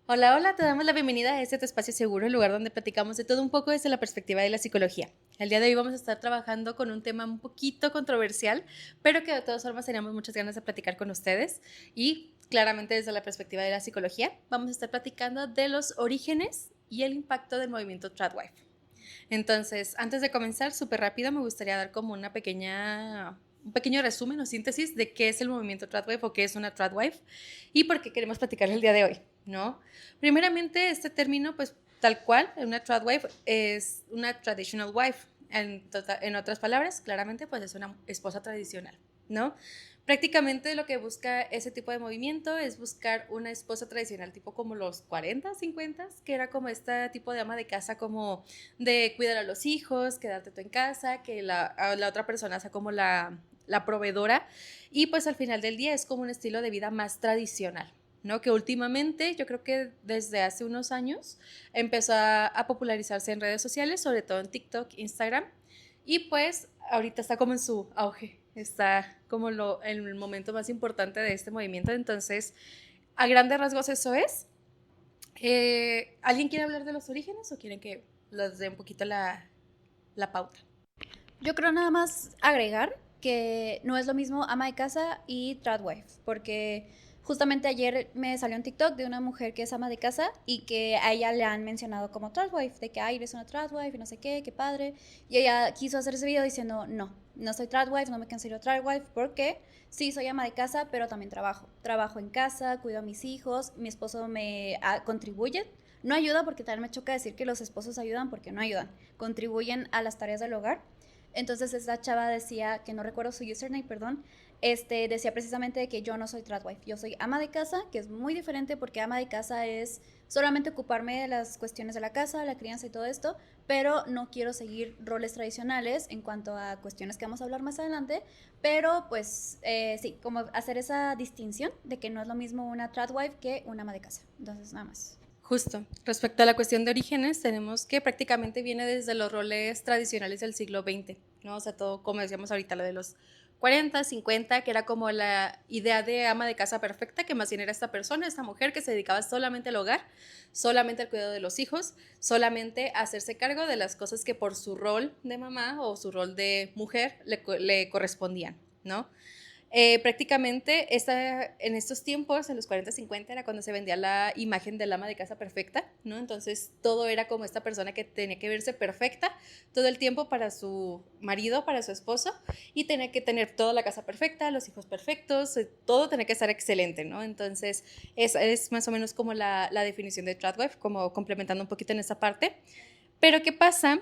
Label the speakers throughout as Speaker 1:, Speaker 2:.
Speaker 1: Hola, hola, te damos la bienvenida a este tu espacio seguro, el lugar donde platicamos de todo un poco desde la perspectiva de la psicología. El día de hoy vamos a estar trabajando con un tema un poquito controversial, pero que de todas formas teníamos muchas ganas de platicar con ustedes y claramente desde la perspectiva de la psicología vamos a estar platicando de los orígenes y el impacto del movimiento Tradwife. Entonces, antes de comenzar, súper rápido, me gustaría dar como un pequeño resumen o síntesis de qué es el movimiento Tradwife o qué es una Tradwife y por qué queremos platicar el día de hoy, ¿no? Primeramente, este término, pues tal cual, una Tradwife es una traditional wife. En otras palabras, claramente, pues es una esposa tradicional, ¿no? Prácticamente lo que busca ese tipo de movimiento es buscar una esposa tradicional, tipo como los 40, 50, que era como este tipo de ama de casa, como de cuidar a los hijos, quedarte tú en casa, que la otra persona sea como la proveedora. Y pues al final del día es como un estilo de vida más tradicional, ¿no? Que últimamente, yo creo que desde hace unos años, empezó a popularizarse en redes sociales, sobre todo en TikTok, Instagram, y pues ahorita está como en su auge, está como en el momento más importante de este movimiento. Entonces, a grandes rasgos eso es. ¿Alguien quiere hablar de los orígenes o quieren que les dé un poquito la pauta?
Speaker 2: Yo creo nada más agregar que no es lo mismo ama de casa y tradwife, porque justamente ayer me salió un TikTok de una mujer que es ama de casa y que a ella le han mencionado como tradwife, de que ay, eres una tradwife y no sé qué padre. Y ella quiso hacer ese video diciendo, no soy tradwife, no me considero tradwife, porque sí soy ama de casa, pero también trabajo. Trabajo en casa, cuido a mis hijos, mi esposo me contribuye. No ayuda porque también me choca decir que los esposos ayudan porque no ayudan. Contribuyen a las tareas del hogar. Entonces esta chava decía, que no recuerdo su username, perdón, decía precisamente que yo no soy tradwife, yo soy ama de casa, que es muy diferente porque ama de casa es solamente ocuparme de las cuestiones de la casa, la crianza y todo esto, pero no quiero seguir roles tradicionales en cuanto a cuestiones que vamos a hablar más adelante, pero pues sí, como hacer esa distinción de que no es lo mismo una tradwife que una ama de casa. Entonces, nada más.
Speaker 1: Justo. Respecto a la cuestión de orígenes, tenemos que prácticamente viene desde los roles tradicionales del siglo XX, ¿no? O sea, todo, como decíamos ahorita, lo de los 40, 50, que era como la idea de ama de casa perfecta, que más bien era esta persona, esta mujer que se dedicaba solamente al hogar, solamente al cuidado de los hijos, solamente a hacerse cargo de las cosas que por su rol de mamá o su rol de mujer le correspondían, ¿no? Prácticamente en estos tiempos, en los 40, 50, era cuando se vendía la imagen del ama de casa perfecta, ¿no? Entonces todo era como esta persona que tenía que verse perfecta todo el tiempo para su marido, para su esposo, y tenía que tener toda la casa perfecta, los hijos perfectos, todo tenía que estar excelente, ¿no? Entonces esa es más o menos como la definición de Tradwife, como complementando un poquito en esa parte. Pero ¿qué pasa?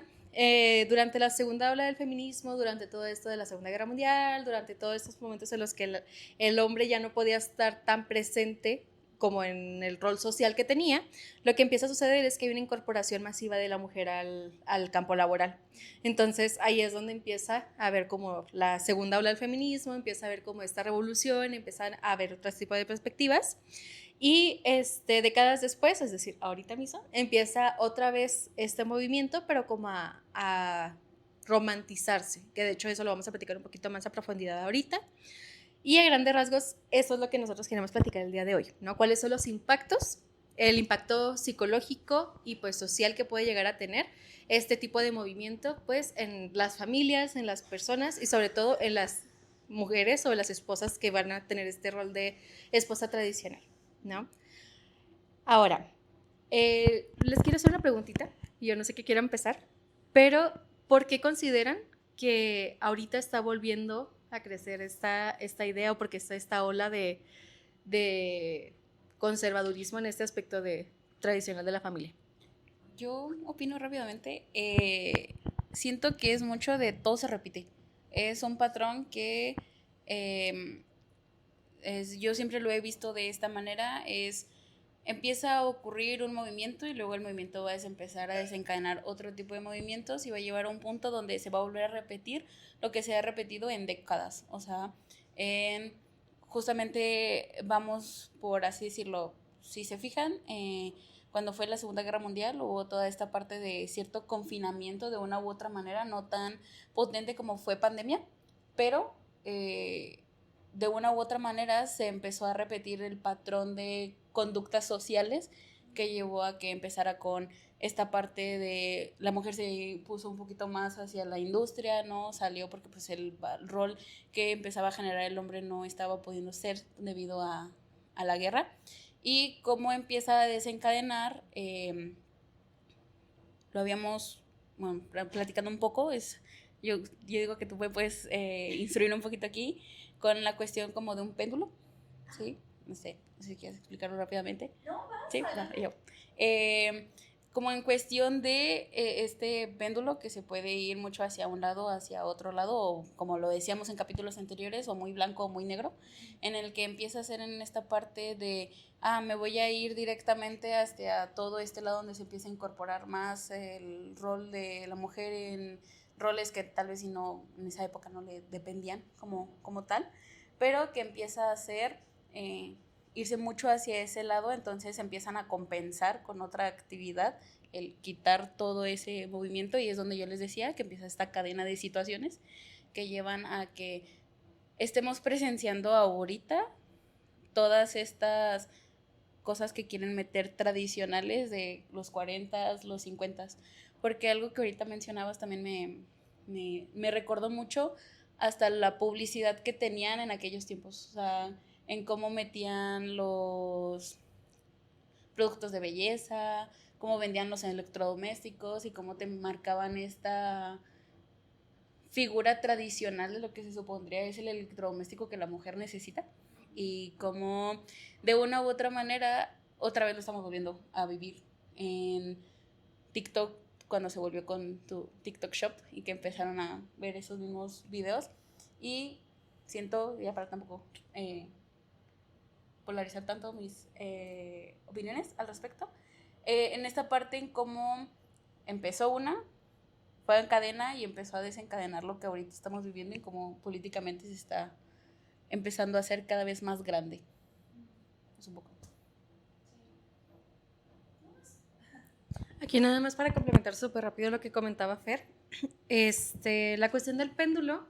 Speaker 1: Durante la segunda ola del feminismo, durante todo esto de la Segunda Guerra Mundial, durante todos estos momentos en los que el hombre ya no podía estar tan presente como en el rol social que tenía, lo que empieza a suceder es que hay una incorporación masiva de la mujer al campo laboral. Entonces ahí es donde empieza a ver como la segunda ola del feminismo, empieza a ver como esta revolución, empiezan a ver otro tipo de perspectivas. Y décadas después, es decir, ahorita mismo, empieza otra vez este movimiento, pero como a romantizarse, que de hecho eso lo vamos a platicar un poquito más a profundidad ahorita. Y a grandes rasgos, eso es lo que nosotros queremos platicar el día de hoy, ¿no? ¿Cuáles son los impactos? El impacto psicológico y pues social que puede llegar a tener este tipo de movimiento, pues en las familias, en las personas y sobre todo en las mujeres o las esposas que van a tener este rol de esposa tradicional, ¿no? Ahora, les quiero hacer una preguntita, yo no sé qué quiero empezar, pero ¿por qué consideran que ahorita está volviendo a crecer esta idea o porque está esta ola de conservadurismo en este aspecto tradicional de la familia?
Speaker 3: Yo opino rápidamente. Siento que es mucho de todo se repite. Es un patrón que eh, yo siempre lo he visto de esta manera. Empieza a ocurrir un movimiento y luego el movimiento va a empezar a desencadenar otro tipo de movimientos y va a llevar a un punto donde se va a volver a repetir lo que se ha repetido en décadas. O sea, en, justamente vamos, por así decirlo, si se fijan, cuando fue la Segunda Guerra Mundial hubo toda esta parte de cierto confinamiento de una u otra manera, no tan potente como fue pandemia, pero de una u otra manera se empezó a repetir el patrón de conductas sociales que llevó a que empezara con esta parte de la mujer se puso un poquito más hacia la industria, ¿no? Salió porque pues el rol que empezaba a generar el hombre no estaba pudiendo ser debido a la guerra. Y cómo empieza a desencadenar, lo habíamos, bueno, platicando un poco, yo digo que tú me puedes instruir un poquito aquí con la cuestión como de un péndulo, ¿sí? No sé si quieres explicarlo rápidamente.
Speaker 2: No, vas.
Speaker 3: Sí, no, yo. Como en cuestión de este péndulo que se puede ir mucho hacia un lado, hacia otro lado, o como lo decíamos en capítulos anteriores, o muy blanco o muy negro, en el que empieza a ser en esta parte de, me voy a ir directamente hacia todo este lado donde se empieza a incorporar más el rol de la mujer en roles que tal vez en esa época no le dependían como tal, pero que empieza a ser... irse mucho hacia ese lado, entonces empiezan a compensar con otra actividad el quitar todo ese movimiento, y es donde yo les decía que empieza esta cadena de situaciones que llevan a que estemos presenciando ahorita todas estas cosas que quieren meter tradicionales de los 40, los 50, porque algo que ahorita mencionabas también me recordó mucho hasta la publicidad que tenían en aquellos tiempos, o sea, en cómo metían los productos de belleza, cómo vendían los electrodomésticos y cómo te marcaban esta figura tradicional de lo que se supondría es el electrodoméstico que la mujer necesita, y cómo de una u otra manera otra vez lo estamos volviendo a vivir en TikTok, cuando se volvió con tu TikTok Shop y que empezaron a ver esos mismos videos. Y siento, ya para tampoco polarizar tanto mis opiniones al respecto, en esta parte en cómo empezó fue en cadena y empezó a desencadenar lo que ahorita estamos viviendo y cómo políticamente se está empezando a hacer cada vez más grande. Es un poco.
Speaker 1: Aquí nada más para complementar súper rápido lo que comentaba Fer, la cuestión del péndulo,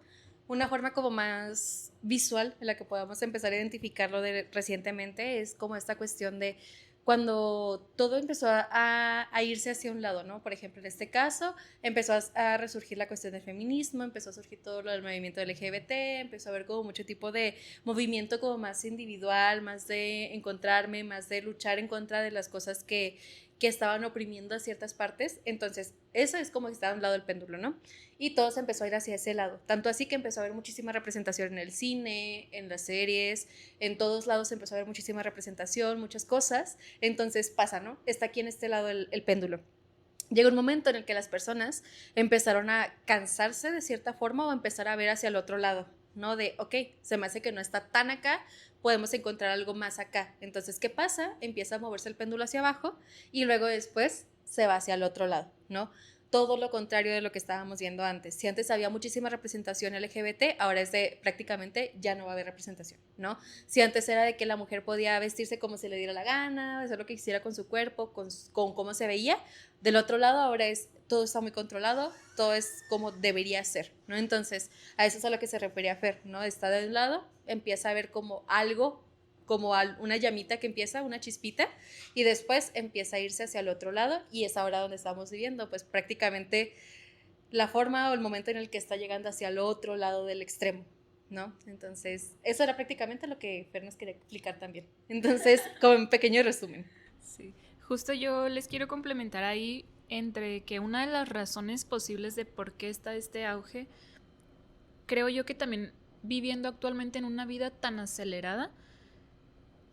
Speaker 1: una forma como más visual en la que podamos empezar a identificarlo recientemente es como esta cuestión de cuando todo empezó a irse hacia un lado, ¿no? Por ejemplo, en este caso empezó a resurgir la cuestión del feminismo, empezó a surgir todo lo del movimiento LGBT, empezó a haber como mucho tipo de movimiento como más individual, más de encontrarme, más de luchar en contra de las cosas que estaban oprimiendo a ciertas partes. Entonces eso es como que estaba a un lado del péndulo, ¿no? Y todo se empezó a ir hacia ese lado, tanto así que empezó a haber muchísima representación en el cine, en las series, en todos lados empezó a haber muchísima representación, muchas cosas. Entonces pasa, ¿no? Está aquí en este lado el péndulo. Llega un momento en el que las personas empezaron a cansarse de cierta forma o empezar a ver hacia el otro lado, ¿no? De, ok, se me hace que no está tan acá, podemos encontrar algo más acá. Entonces, ¿qué pasa? Empieza a moverse el péndulo hacia abajo y luego después se va hacia el otro lado, ¿no? Todo lo contrario de lo que estábamos viendo antes. Si antes había muchísima representación LGBT, ahora es de prácticamente ya no va a haber representación, ¿no? Si antes era de que la mujer podía vestirse como se le diera la gana, hacer lo que quisiera con su cuerpo, con cómo se veía, del otro lado ahora es todo está muy controlado, todo es como debería ser, ¿no? Entonces, a eso es a lo que se refería Fer, ¿no? Está de un lado, empieza a ver como algo, como una llamita que empieza, una chispita, y después empieza a irse hacia el otro lado, y es ahora donde estamos viviendo, pues prácticamente la forma o el momento en el que está llegando hacia el otro lado del extremo, ¿no? Entonces, eso era prácticamente lo que Fer nos quería explicar también. Entonces, como un pequeño resumen.
Speaker 4: Sí, justo yo les quiero complementar ahí entre que una de las razones posibles de por qué está este auge, creo yo que también viviendo actualmente en una vida tan acelerada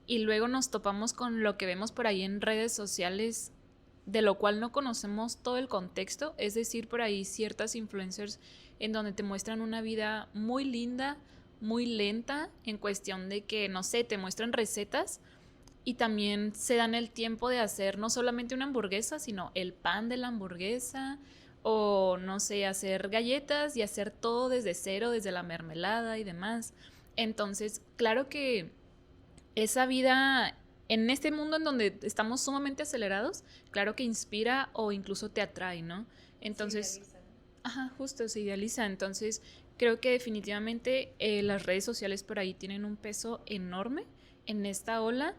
Speaker 4: y luego nos topamos con lo que vemos por ahí en redes sociales, de lo cual no conocemos todo el contexto, es decir, por ahí ciertas influencers en donde te muestran una vida muy linda, muy lenta, en cuestión de que, no sé, te muestran recetas y también se dan el tiempo de hacer no solamente una hamburguesa, sino el pan de la hamburguesa, o no sé, hacer galletas y hacer todo desde cero, desde la mermelada y demás. Entonces, claro que esa vida en este mundo en donde estamos sumamente acelerados, claro que inspira o incluso te atrae, ¿no? Entonces, ajá, justo se idealiza. Entonces, creo que definitivamente las redes sociales por ahí tienen un peso enorme en esta ola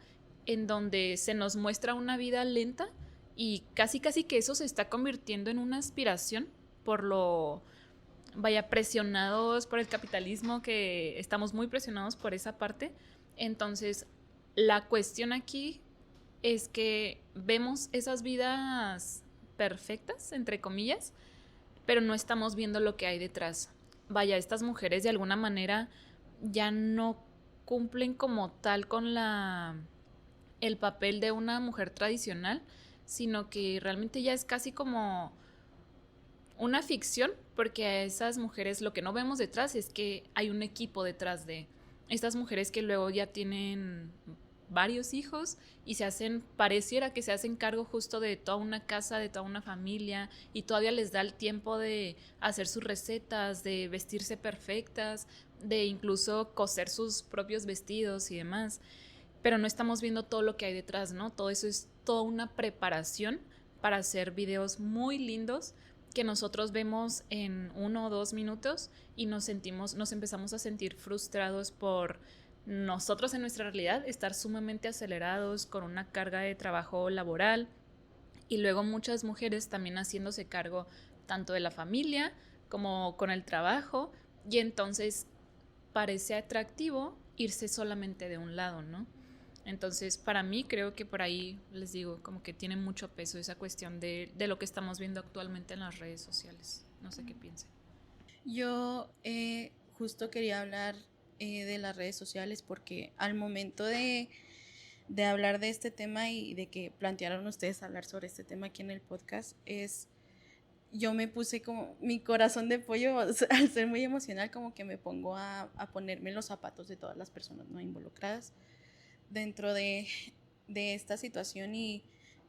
Speaker 4: en donde se nos muestra una vida lenta y casi que eso se está convirtiendo en una aspiración por lo, vaya, presionados por el capitalismo, que estamos muy presionados por esa parte. Entonces, la cuestión aquí es que vemos esas vidas perfectas, entre comillas, pero no estamos viendo lo que hay detrás. Vaya, estas mujeres de alguna manera ya no cumplen como tal con el papel de una mujer tradicional, sino que realmente ya es casi como una ficción, porque a esas mujeres lo que no vemos detrás es que hay un equipo detrás de estas mujeres que luego ya tienen varios hijos y pareciera que se hacen cargo justo de toda una casa, de toda una familia, y todavía les da el tiempo de hacer sus recetas, de vestirse perfectas, de incluso coser sus propios vestidos y demás. Pero no estamos viendo todo lo que hay detrás, ¿no? Todo eso es toda una preparación para hacer videos muy lindos que nosotros vemos en 1 o 2 minutos y nos empezamos a sentir frustrados por nosotros en nuestra realidad estar sumamente acelerados con una carga de trabajo laboral, y luego muchas mujeres también haciéndose cargo tanto de la familia como con el trabajo, y entonces parece atractivo irse solamente de un lado, ¿no? Entonces, para mí, creo que por ahí, les digo, como que tiene mucho peso esa cuestión de lo que estamos viendo actualmente en las redes sociales. No sé qué piensen.
Speaker 1: Yo justo quería hablar de las redes sociales porque al momento de hablar de este tema y de que plantearon ustedes hablar sobre este tema aquí en el podcast, yo me puse como mi corazón de pollo, al ser muy emocional, como que me pongo a ponerme los zapatos de todas las personas no involucradas dentro de esta situación. Y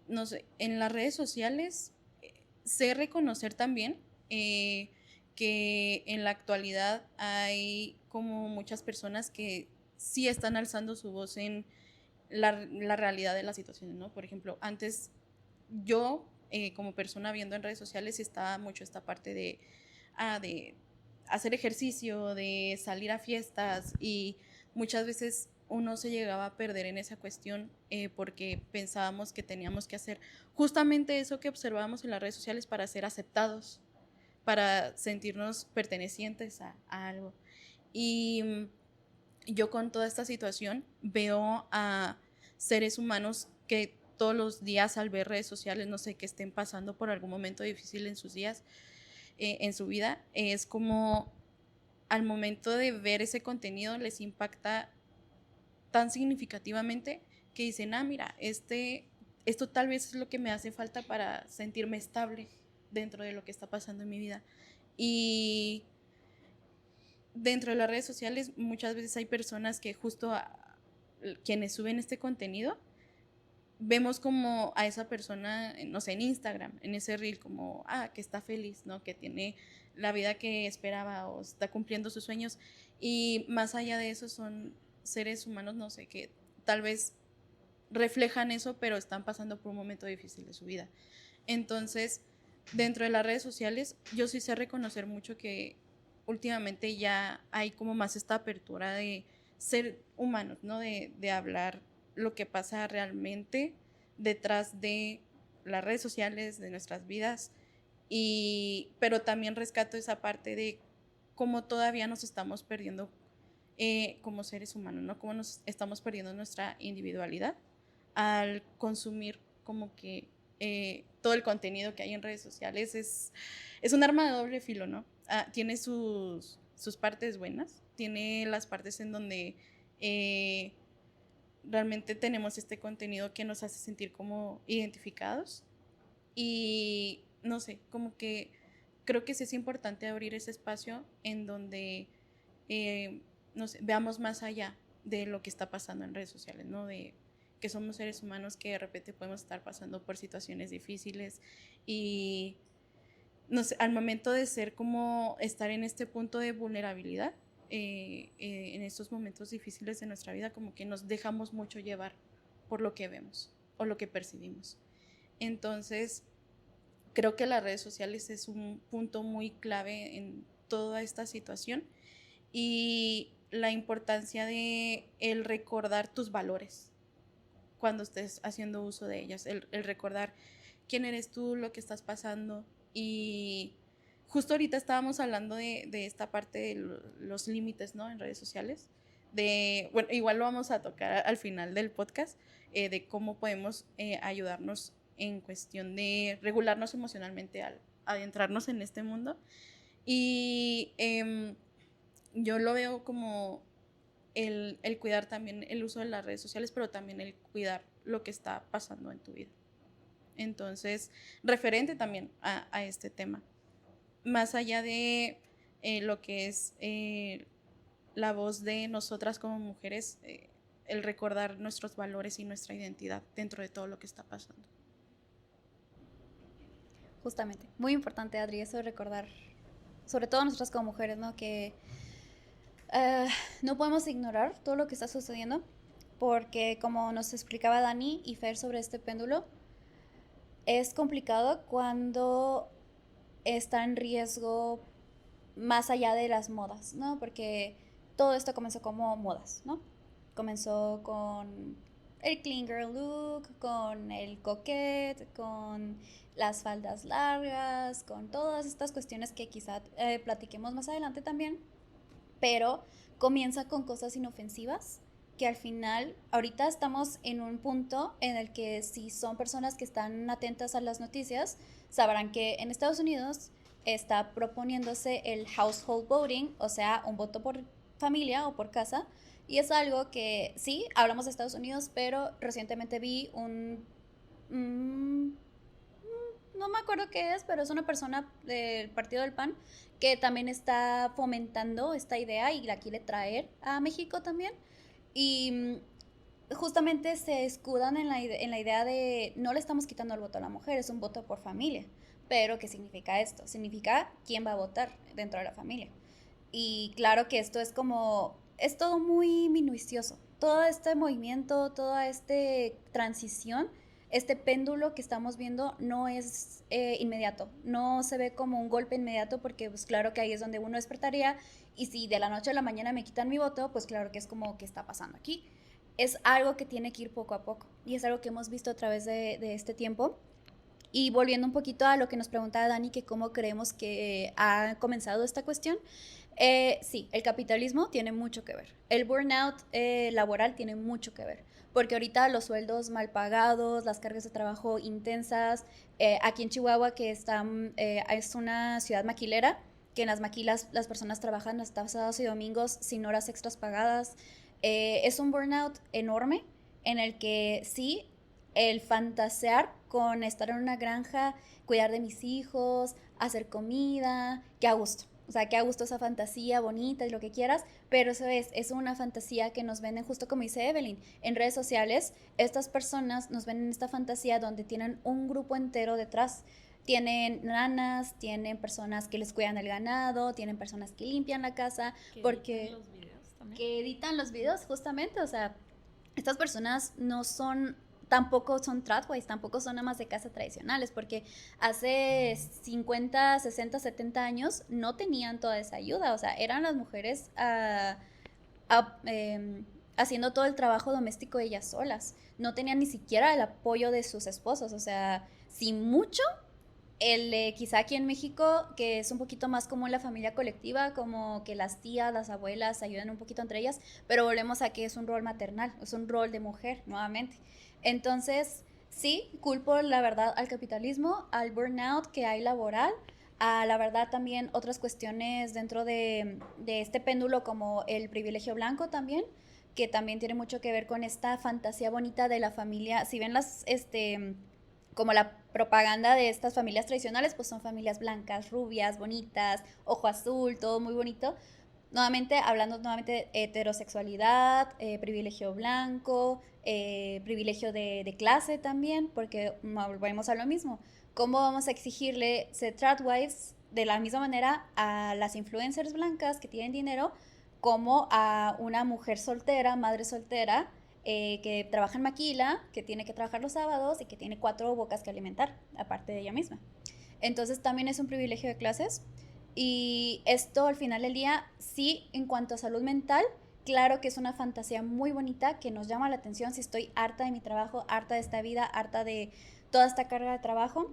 Speaker 1: no sé, en las redes sociales sé reconocer también que en la actualidad hay como muchas personas que sí están alzando su voz en la realidad de las situaciones, ¿no? Por ejemplo, antes yo como persona viendo en redes sociales estaba mucho esta parte de hacer ejercicio, de salir a fiestas, y muchas veces uno se llegaba a perder en esa cuestión porque pensábamos que teníamos que hacer justamente eso que observábamos en las redes sociales para ser aceptados, para sentirnos pertenecientes a algo. Y yo con toda esta situación veo a seres humanos que todos los días al ver redes sociales, no sé, que estén pasando por algún momento difícil en sus días, en su vida, es como al momento de ver ese contenido les impacta tan significativamente que dicen, mira, esto tal vez es lo que me hace falta para sentirme estable dentro de lo que está pasando en mi vida. Y dentro de las redes sociales muchas veces hay personas que justo quienes suben este contenido, vemos como a esa persona, no sé, en Instagram, en ese reel, como, que está feliz, ¿no? Que tiene la vida que esperaba o está cumpliendo sus sueños. Y más allá de eso son seres humanos, no sé, que tal vez reflejan eso, pero están pasando por un momento difícil de su vida. Entonces, dentro de las redes sociales, yo sí sé reconocer mucho que últimamente ya hay como más esta apertura de ser humanos, ¿no? De hablar lo que pasa realmente detrás de las redes sociales, de nuestras vidas, pero también rescato esa parte de cómo todavía nos estamos perdiendo como seres humanos, ¿no? Cómo nos estamos perdiendo nuestra individualidad al consumir como que todo el contenido que hay en redes sociales. Es un arma de doble filo, ¿no? Tiene sus partes buenas, tiene las partes en donde realmente tenemos este contenido que nos hace sentir como identificados, y no sé, como que creo que sí es importante abrir ese espacio en donde no sé, veamos más allá de lo que está pasando en redes sociales, ¿no? De que somos seres humanos que de repente podemos estar pasando por situaciones difíciles, y no sé, al momento de ser como estar en este punto de vulnerabilidad, en estos momentos difíciles de nuestra vida, como que nos dejamos mucho llevar por lo que vemos o lo que percibimos. Entonces, creo que las redes sociales es un punto muy clave en toda esta situación, y la importancia de el recordar tus valores
Speaker 5: cuando estés haciendo uso de ellas, el recordar quién eres tú, lo que estás pasando. Y justo ahorita estábamos hablando de esta parte de los límites, ¿no? En redes sociales. Bueno, igual lo vamos a tocar al final del podcast, de cómo podemos ayudarnos en cuestión de regularnos emocionalmente al adentrarnos en este mundo. Y yo lo veo como el cuidar también el uso de las redes sociales, pero también el cuidar lo que está pasando en tu vida. Entonces, referente también a este tema, más allá de lo que es la voz de nosotras como mujeres, el recordar nuestros valores y nuestra identidad dentro de todo lo que está pasando.
Speaker 2: Justamente, muy importante, Adri, eso de recordar, sobre todo nosotras como mujeres, ¿no? Que no podemos ignorar todo lo que está sucediendo, porque como nos explicaba Dani y Fer sobre este péndulo, es complicado cuando está en riesgo más allá de las modas, ¿no? Porque todo esto comenzó como modas, ¿no? Comenzó con el clean girl look, con el coquette, con las faldas largas, con todas estas cuestiones que quizá platiquemos más adelante también, pero comienza con cosas inofensivas que al final, ahorita estamos en un punto en el que si son personas que están atentas a las noticias, sabrán que en Estados Unidos está proponiéndose el household voting, o sea, un voto por familia o por casa, y es algo que sí, hablamos de Estados Unidos, pero recientemente vi no me acuerdo qué es, pero es una persona del Partido del PAN que también está fomentando esta idea y la quiere traer a México también. Y justamente se escudan en la idea de no le estamos quitando el voto a la mujer, es un voto por familia. Pero, ¿qué significa esto? Significa quién va a votar dentro de la familia. Y claro que esto es como, es todo muy minucioso. Todo este movimiento, toda esta transición, este péndulo que estamos viendo no es inmediato. No se ve como un golpe inmediato porque pues claro que ahí es donde uno despertaría y si de la noche a la mañana me quitan mi voto, pues claro que es como, ¿qué está pasando aquí? Es algo que tiene que ir poco a poco y es algo que hemos visto a través de este tiempo. Y volviendo un poquito a lo que nos preguntaba Dani, que cómo creemos que ha comenzado esta cuestión, sí, el capitalismo tiene mucho que ver. El burnout laboral tiene mucho que ver. Porque ahorita los sueldos mal pagados, las cargas de trabajo intensas, aquí en Chihuahua, que es una ciudad maquilera, que en las maquilas las personas trabajan hasta sábados y domingos sin horas extras pagadas. Es un burnout enorme en el que sí, el fantasear con estar en una granja, cuidar de mis hijos, hacer comida, qué a gusto. O sea, qué a gusto esa fantasía bonita y lo que quieras, pero eso es una fantasía que nos venden, justo como dice Evelyn, en redes sociales. Estas personas nos venden esta fantasía donde tienen un grupo entero detrás. Tienen nanas, tienen personas que les cuidan el ganado, tienen personas que limpian la casa, porque
Speaker 4: editan los videos también.
Speaker 2: que editan los videos justamente, o sea, estas personas no son, tampoco son tradwives, tampoco son amas de casa tradicionales, porque hace 50, 60, 70 años no tenían toda esa ayuda, o sea, eran las mujeres haciendo todo el trabajo doméstico ellas solas, no tenían ni siquiera el apoyo de sus esposos, o sea, sin mucho, quizá aquí en México, que es un poquito más como la familia colectiva, como que las tías, las abuelas se ayudan un poquito entre ellas, pero volvemos a que es un rol maternal, es un rol de mujer, nuevamente. Entonces, sí, culpo la verdad al capitalismo, al burnout que hay laboral, a la verdad también otras cuestiones dentro de este péndulo como el privilegio blanco también, que también tiene mucho que ver con esta fantasía bonita de la familia. Si ven como la propaganda de estas familias tradicionales, pues son familias blancas, rubias, bonitas, ojo azul, todo muy bonito. Nuevamente, hablando nuevamente de heterosexualidad, privilegio blanco, privilegio de clase también, porque volvemos a lo mismo. ¿Cómo vamos a exigirle ser tradwives de la misma manera a las influencers blancas que tienen dinero como a una mujer soltera, madre soltera, que trabaja en maquila, que tiene que trabajar los sábados y que tiene 4 bocas que alimentar, aparte de ella misma? Entonces también es un privilegio de clases. Y esto al final del día, sí, en cuanto a salud mental, Claro que es una fantasía muy bonita que nos llama la atención si estoy harta de mi trabajo, harta de esta vida, harta de toda esta carga de trabajo.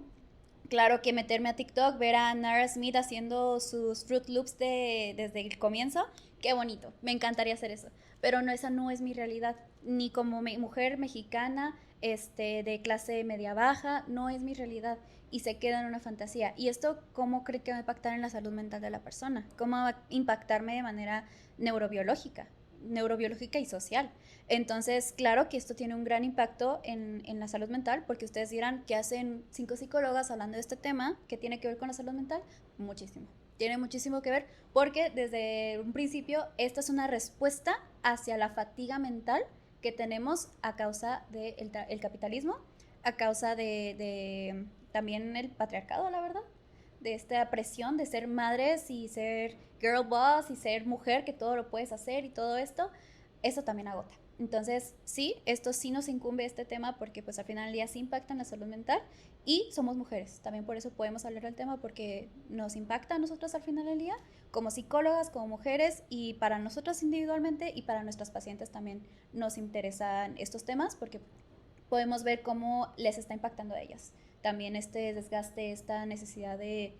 Speaker 2: Claro que meterme a TikTok, ver a Nara Smith haciendo sus Fruit Loops desde el comienzo, qué bonito, me encantaría hacer eso. Pero no, esa no es mi realidad, ni como mujer mexicana, de clase media baja, no es mi realidad y se queda en una fantasía. ¿Y esto cómo cree que va a impactar en la salud mental de la persona? ¿Cómo va a impactarme de manera neurobiológica? Neurobiológica y social. Entonces, claro que esto tiene un gran impacto en la salud mental, porque ustedes dirán que hacen 5 psicólogas hablando de este tema, que tiene que ver con la salud mental, muchísimo. Tiene muchísimo que ver, porque desde un principio esta es una respuesta hacia la fatiga mental que tenemos a causa del capitalismo, a causa de también el patriarcado, la verdad, de esta presión de ser madres y ser girl boss y ser mujer, que todo lo puedes hacer y todo esto, eso también agota. Entonces, sí, esto sí nos incumbe este tema porque pues al final del día sí impacta en la salud mental y somos mujeres. También por eso podemos hablar del tema porque nos impacta a nosotros al final del día como psicólogas, como mujeres y para nosotras individualmente y para nuestras pacientes también nos interesan estos temas porque podemos ver cómo les está impactando a ellas. También este desgaste, esta necesidad de,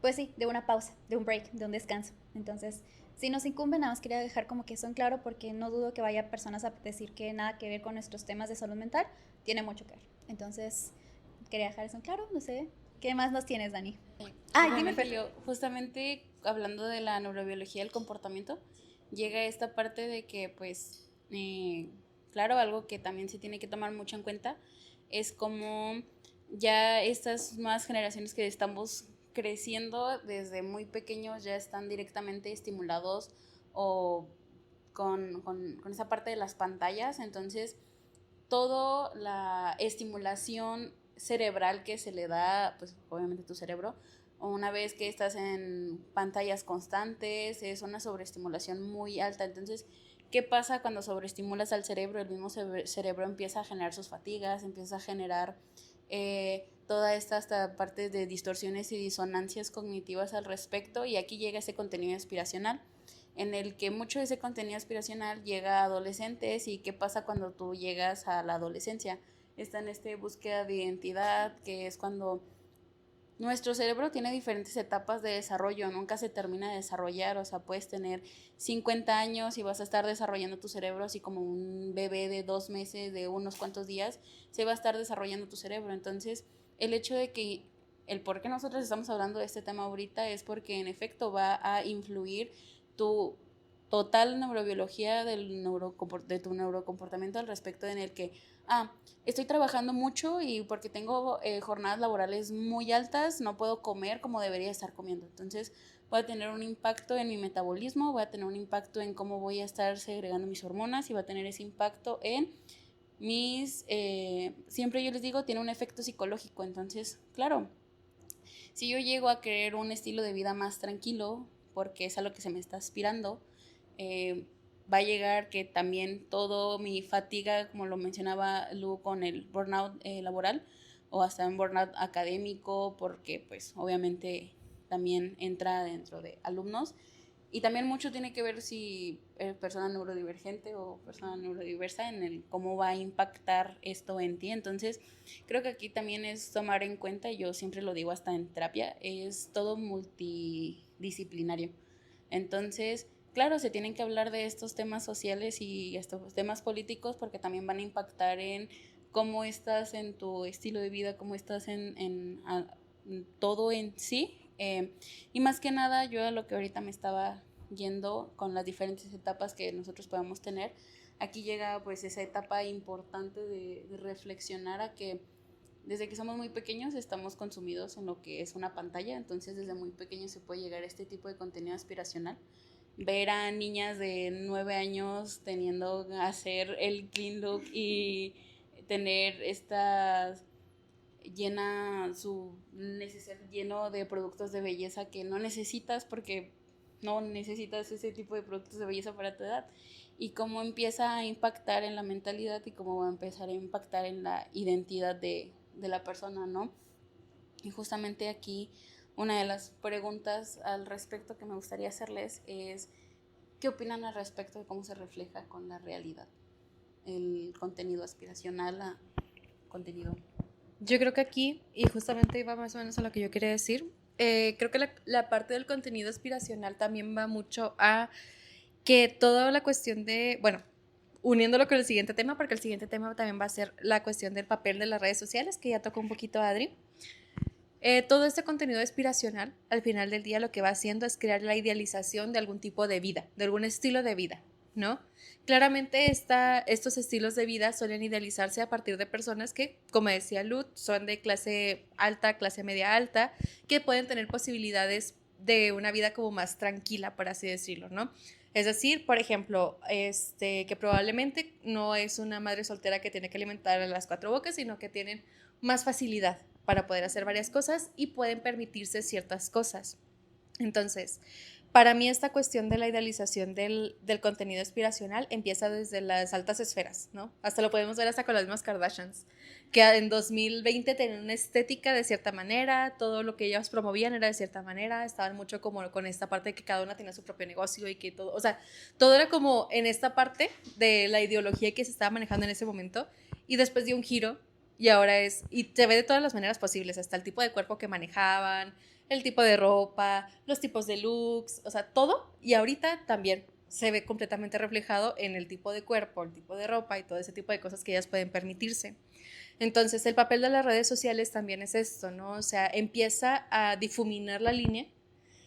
Speaker 2: pues sí, de una pausa, de un break, de un descanso. Entonces, si nos incumbe, nada más quería dejar como que eso en claro porque no dudo que vaya personas a decir que nada que ver con nuestros temas de salud mental, tiene mucho que ver. Entonces, quería dejar eso en claro, no sé. ¿Qué más nos tienes, Dani? Dime, Fer.
Speaker 3: Yo, justamente hablando de la neurobiología del comportamiento, llega esta parte de que, pues, claro, algo que también se tiene que tomar mucho en cuenta es como ya estas nuevas generaciones que estamos creciendo desde muy pequeños ya están directamente estimulados o con esa parte de las pantallas, entonces toda la estimulación cerebral que se le da, pues obviamente tu cerebro, una vez que estás en pantallas constantes, es una sobreestimulación muy alta. Entonces, ¿qué pasa cuando sobreestimulas al cerebro? El mismo cerebro empieza a generar sus fatigas, empieza a generar toda esta parte de distorsiones y disonancias cognitivas al respecto, y aquí llega ese contenido aspiracional en el que mucho de ese contenido aspiracional llega a adolescentes. ¿Y qué pasa cuando tú llegas a la adolescencia? Está en esta búsqueda de identidad, que es cuando nuestro cerebro tiene diferentes etapas de desarrollo, nunca se termina de desarrollar, o sea, puedes tener 50 años y vas a estar desarrollando tu cerebro así como un bebé de 2 meses, de unos cuantos días, se va a estar desarrollando tu cerebro. Entonces, el hecho de que el por qué nosotros estamos hablando de este tema ahorita es porque en efecto va a influir tu total neurobiología de tu neurocomportamiento al respecto, en el que, estoy trabajando mucho y porque tengo jornadas laborales muy altas, no puedo comer como debería estar comiendo. Entonces voy a tener un impacto en mi metabolismo, voy a tener un impacto en cómo voy a estar segregando mis hormonas y va a tener ese impacto en mis... siempre yo les digo, tiene un efecto psicológico. Entonces, claro, si yo llego a querer un estilo de vida más tranquilo, porque es a lo que se me está aspirando, va a llegar que también todo mi fatiga, como lo mencionaba Lu, con el burnout laboral o hasta un burnout académico, porque pues obviamente también entra dentro de alumnos. Y también mucho tiene que ver si eres persona neurodivergente o persona neurodiversa, en el cómo va a impactar esto en ti. Entonces, creo que aquí también es tomar en cuenta, y yo siempre lo digo hasta en terapia, es todo multidisciplinario. Entonces, claro, se tienen que hablar de estos temas sociales y estos temas políticos porque también van a impactar en cómo estás en tu estilo de vida, cómo estás en todo en sí. Y más que nada, yo a lo que ahorita me estaba yendo con las diferentes etapas que nosotros podamos tener, aquí llega pues esa etapa importante de reflexionar a que desde que somos muy pequeños estamos consumidos en lo que es una pantalla. Entonces desde muy pequeños se puede llegar a este tipo de contenido aspiracional. Ver a niñas de 9 años teniendo hacer el clean look y tener estas su necesidad lleno de productos de belleza que no necesitas, porque no necesitas ese tipo de productos de belleza para tu edad, y cómo empieza a impactar en la mentalidad y cómo va a empezar a impactar en la identidad de la persona, ¿no? Y justamente aquí una de las preguntas al respecto que me gustaría hacerles es ¿Qué opinan al respecto de cómo se refleja con la realidad el contenido aspiracional a contenido?
Speaker 1: Yo creo que aquí, y justamente iba más o menos a lo que yo quería decir, creo que la parte del contenido aspiracional también va mucho a que toda la cuestión de, bueno, uniéndolo con el siguiente tema, porque el siguiente tema también va a ser la cuestión del papel de las redes sociales, que ya tocó un poquito Adri. Todo este contenido aspiracional, al final del día, lo que va haciendo es crear la idealización de algún tipo de vida, de algún estilo de vida, ¿no? Claramente estos estilos de vida suelen idealizarse a partir de personas que, como decía Luz, son de clase alta, clase media alta, que pueden tener posibilidades de una vida como más tranquila, por así decirlo, ¿no? Es decir, por ejemplo, que probablemente no es una madre soltera que tiene que alimentar a las cuatro bocas, sino que tienen más facilidad para poder hacer varias cosas y pueden permitirse ciertas cosas. Entonces, para mí esta cuestión de la idealización del contenido aspiracional empieza desde las altas esferas, ¿no? Hasta lo podemos ver hasta con las mismas Kardashians, que en 2020 tenían una estética de cierta manera, todo lo que ellas promovían era de cierta manera, estaban mucho como con esta parte de que cada una tenía su propio negocio y que todo, o sea, todo era como en esta parte de la ideología que se estaba manejando en ese momento y después dio un giro y ahora y se ve de todas las maneras posibles, hasta el tipo de cuerpo que manejaban, el tipo de ropa, los tipos de looks, o sea, todo. Y ahorita también se ve completamente reflejado en el tipo de cuerpo, el tipo de ropa y todo ese tipo de cosas que ellas pueden permitirse. Entonces, el papel de las redes sociales también es esto, ¿no? O sea, empieza a difuminar la línea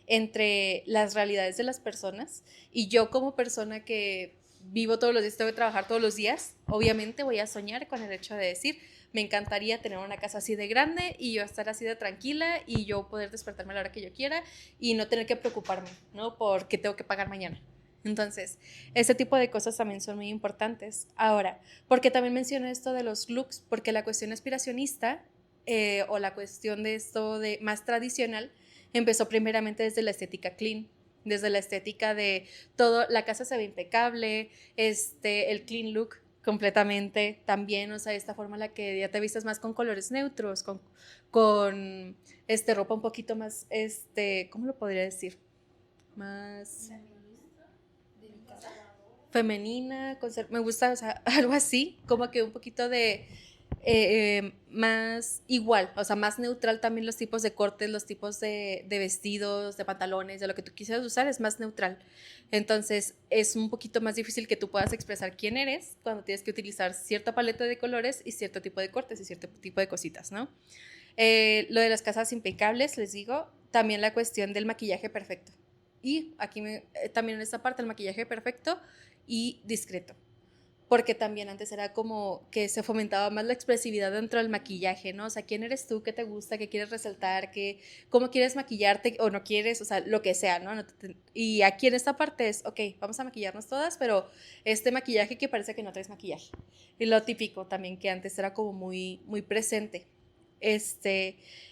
Speaker 1: entre las realidades de las personas y yo como persona que vivo todos los días, tengo que trabajar todos los días, obviamente voy a soñar con el hecho de decir, me encantaría tener una casa así de grande y yo estar así de tranquila y yo poder despertarme a la hora que yo quiera y no tener que preocuparme, ¿no? Porque tengo que pagar mañana. Entonces, ese tipo de cosas también son muy importantes. Ahora, porque también menciono esto de los looks, porque la cuestión aspiracionista o la cuestión de esto de más tradicional empezó primeramente desde la estética clean, desde la estética de todo, la casa se ve impecable, el clean look completamente también, o sea, esta forma en la que ya te vistes más con colores neutros, con ropa un poquito más, ¿cómo lo podría decir? Más femenina, me gusta, o sea, algo así, como que un poquito de más igual, o sea, más neutral también los tipos de cortes, los tipos de vestidos, de pantalones, de lo que tú quisieras usar, es más neutral. Entonces, es un poquito más difícil que tú puedas expresar quién eres cuando tienes que utilizar cierta paleta de colores y cierto tipo de cortes y cierto tipo de cositas, ¿no? Lo de las casas impecables, les digo, también la cuestión del maquillaje perfecto. Y aquí también en esta parte el maquillaje perfecto y discreto. Porque también antes era como que se fomentaba más la expresividad dentro del maquillaje, ¿no? O sea, ¿quién eres tú? ¿Qué te gusta? ¿Qué quieres resaltar? ¿Cómo quieres maquillarte o no quieres? O sea, lo que sea, ¿no? Y aquí en esta parte es, ok, vamos a maquillarnos todas, pero este maquillaje que parece que no traes maquillaje. Y lo típico también que antes era como muy, muy presente.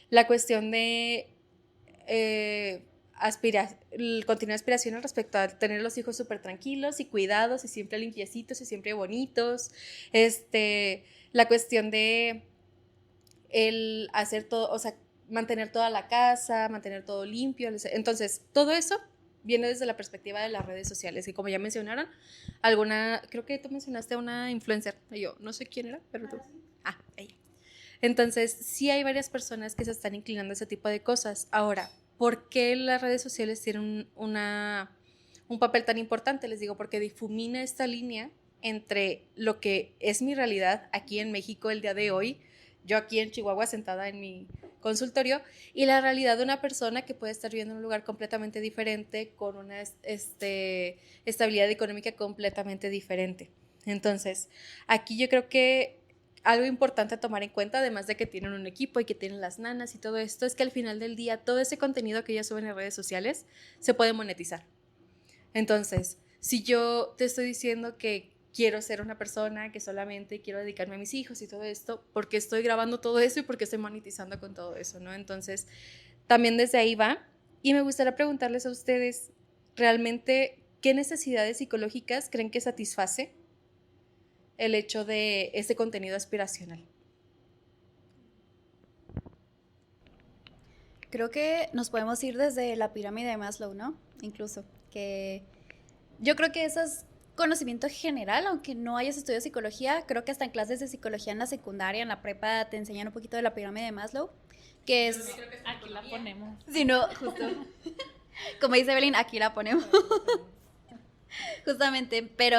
Speaker 1: La cuestión de el contenido aspiracional respecto a tener los hijos súper tranquilos y cuidados y siempre limpiecitos y siempre bonitos, la cuestión de el hacer todo, o sea, mantener toda la casa, mantener todo limpio, entonces todo eso viene desde la perspectiva de las redes sociales y como ya mencionaron, creo que tú mencionaste a una influencer, yo no sé quién era, pero tú, ella. Entonces, sí hay varias personas que se están inclinando a ese tipo de cosas. Ahora, ¿por qué las redes sociales tienen un papel tan importante? Les digo, porque difumina esta línea entre lo que es mi realidad aquí en México el día de hoy, yo aquí en Chihuahua sentada en mi consultorio, y la realidad de una persona que puede estar viviendo en un lugar completamente diferente, con una estabilidad económica completamente diferente. Entonces, aquí yo creo que algo importante a tomar en cuenta, además de que tienen un equipo y que tienen las nanas y todo esto, es que al final del día todo ese contenido que ellas suben en redes sociales se puede monetizar. Entonces, si yo te estoy diciendo que quiero ser una persona que solamente quiero dedicarme a mis hijos y todo esto, porque estoy grabando todo eso y porque estoy monetizando con todo eso, ¿no? Entonces, también desde ahí va. Y me gustaría preguntarles a ustedes, realmente, ¿qué necesidades psicológicas creen que satisface el hecho de ese contenido aspiracional?
Speaker 2: Creo que nos podemos ir desde la pirámide de Maslow, ¿no? Incluso, que Yo creo que eso es conocimiento general, aunque no hayas estudiado psicología. Creo que hasta en clases de psicología en la secundaria, en la prepa, te enseñan un poquito de la pirámide de Maslow, que es...
Speaker 4: Aquí la ponemos.
Speaker 2: Si no, justo. Como dice Evelyn, aquí la ponemos. Justamente, pero...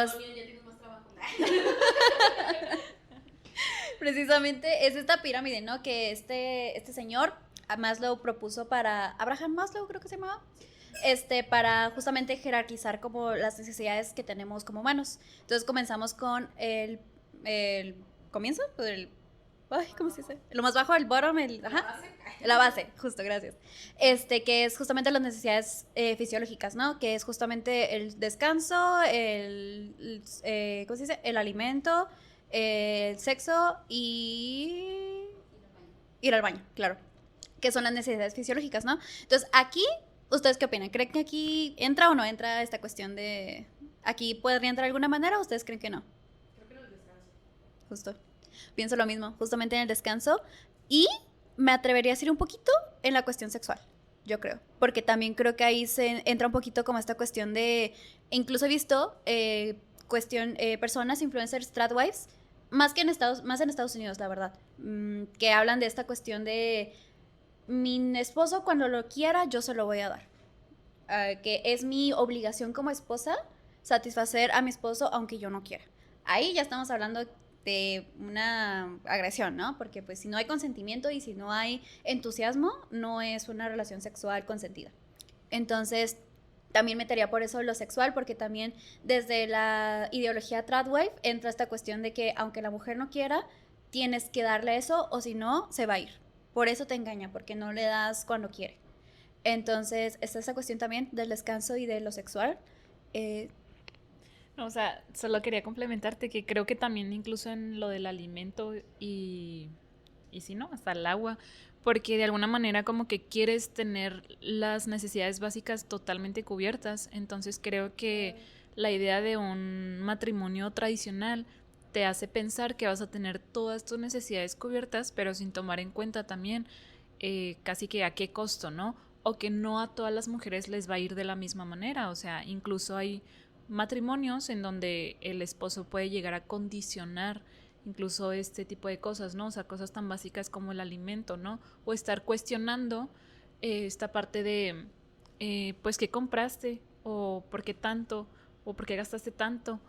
Speaker 2: Precisamente es esta pirámide, ¿no? Que este señor, Maslow, propuso para... Abraham Maslow, creo que se llamaba. Para justamente jerarquizar como las necesidades que tenemos como humanos. Entonces comenzamos con el comienzo, ay, ¿cómo se dice? Lo más bajo, el bottom, la base, justo, gracias. Que es justamente las necesidades fisiológicas, ¿no? Que es justamente el descanso, ¿cómo se dice? El alimento, el sexo y ir al baño, claro. Que son las necesidades fisiológicas, ¿no? Entonces, aquí, ¿ustedes qué opinan? ¿Creen que aquí entra o no entra esta cuestión de... ¿Aquí podría entrar de alguna manera o ustedes creen que no?
Speaker 1: Creo que en el descanso.
Speaker 2: Justo. Pienso lo mismo, justamente en el descanso. Y me atrevería a decir un poquito en la cuestión sexual, yo creo. Porque también creo que ahí se entra un poquito como esta cuestión de... Incluso he visto personas, influencers, tradwives, más en Estados Unidos, la verdad, que hablan de esta cuestión de... Mi esposo cuando lo quiera, yo se lo voy a dar. Que es mi obligación como esposa satisfacer a mi esposo aunque yo no quiera. Ahí ya estamos hablando de una agresión, ¿no? Porque pues si no hay consentimiento y si no hay entusiasmo, no es una relación sexual consentida. Entonces, también metería por eso lo sexual, porque también desde la ideología tradwife entra esta cuestión de que aunque la mujer no quiera, tienes que darle eso o si no, se va a ir. Por eso te engaña, porque no le das cuando quiere. Entonces, está esa cuestión también del descanso y de lo sexual.
Speaker 4: No, o sea, solo quería complementarte que creo que también incluso en lo del alimento y si no, hasta el agua, porque de alguna manera como que quieres tener las necesidades básicas totalmente cubiertas. Entonces creo que la idea de un matrimonio tradicional te hace pensar que vas a tener todas tus necesidades cubiertas, pero sin tomar en cuenta también casi que a qué costo, ¿no? O que no a todas las mujeres les va a ir de la misma manera. O sea, incluso hay matrimonios en donde el esposo puede llegar a condicionar incluso este tipo de cosas, ¿no? O sea, cosas tan básicas como el alimento, ¿no? O estar cuestionando esta parte de, pues, ¿qué compraste? O ¿por qué tanto? O ¿por qué gastaste tanto?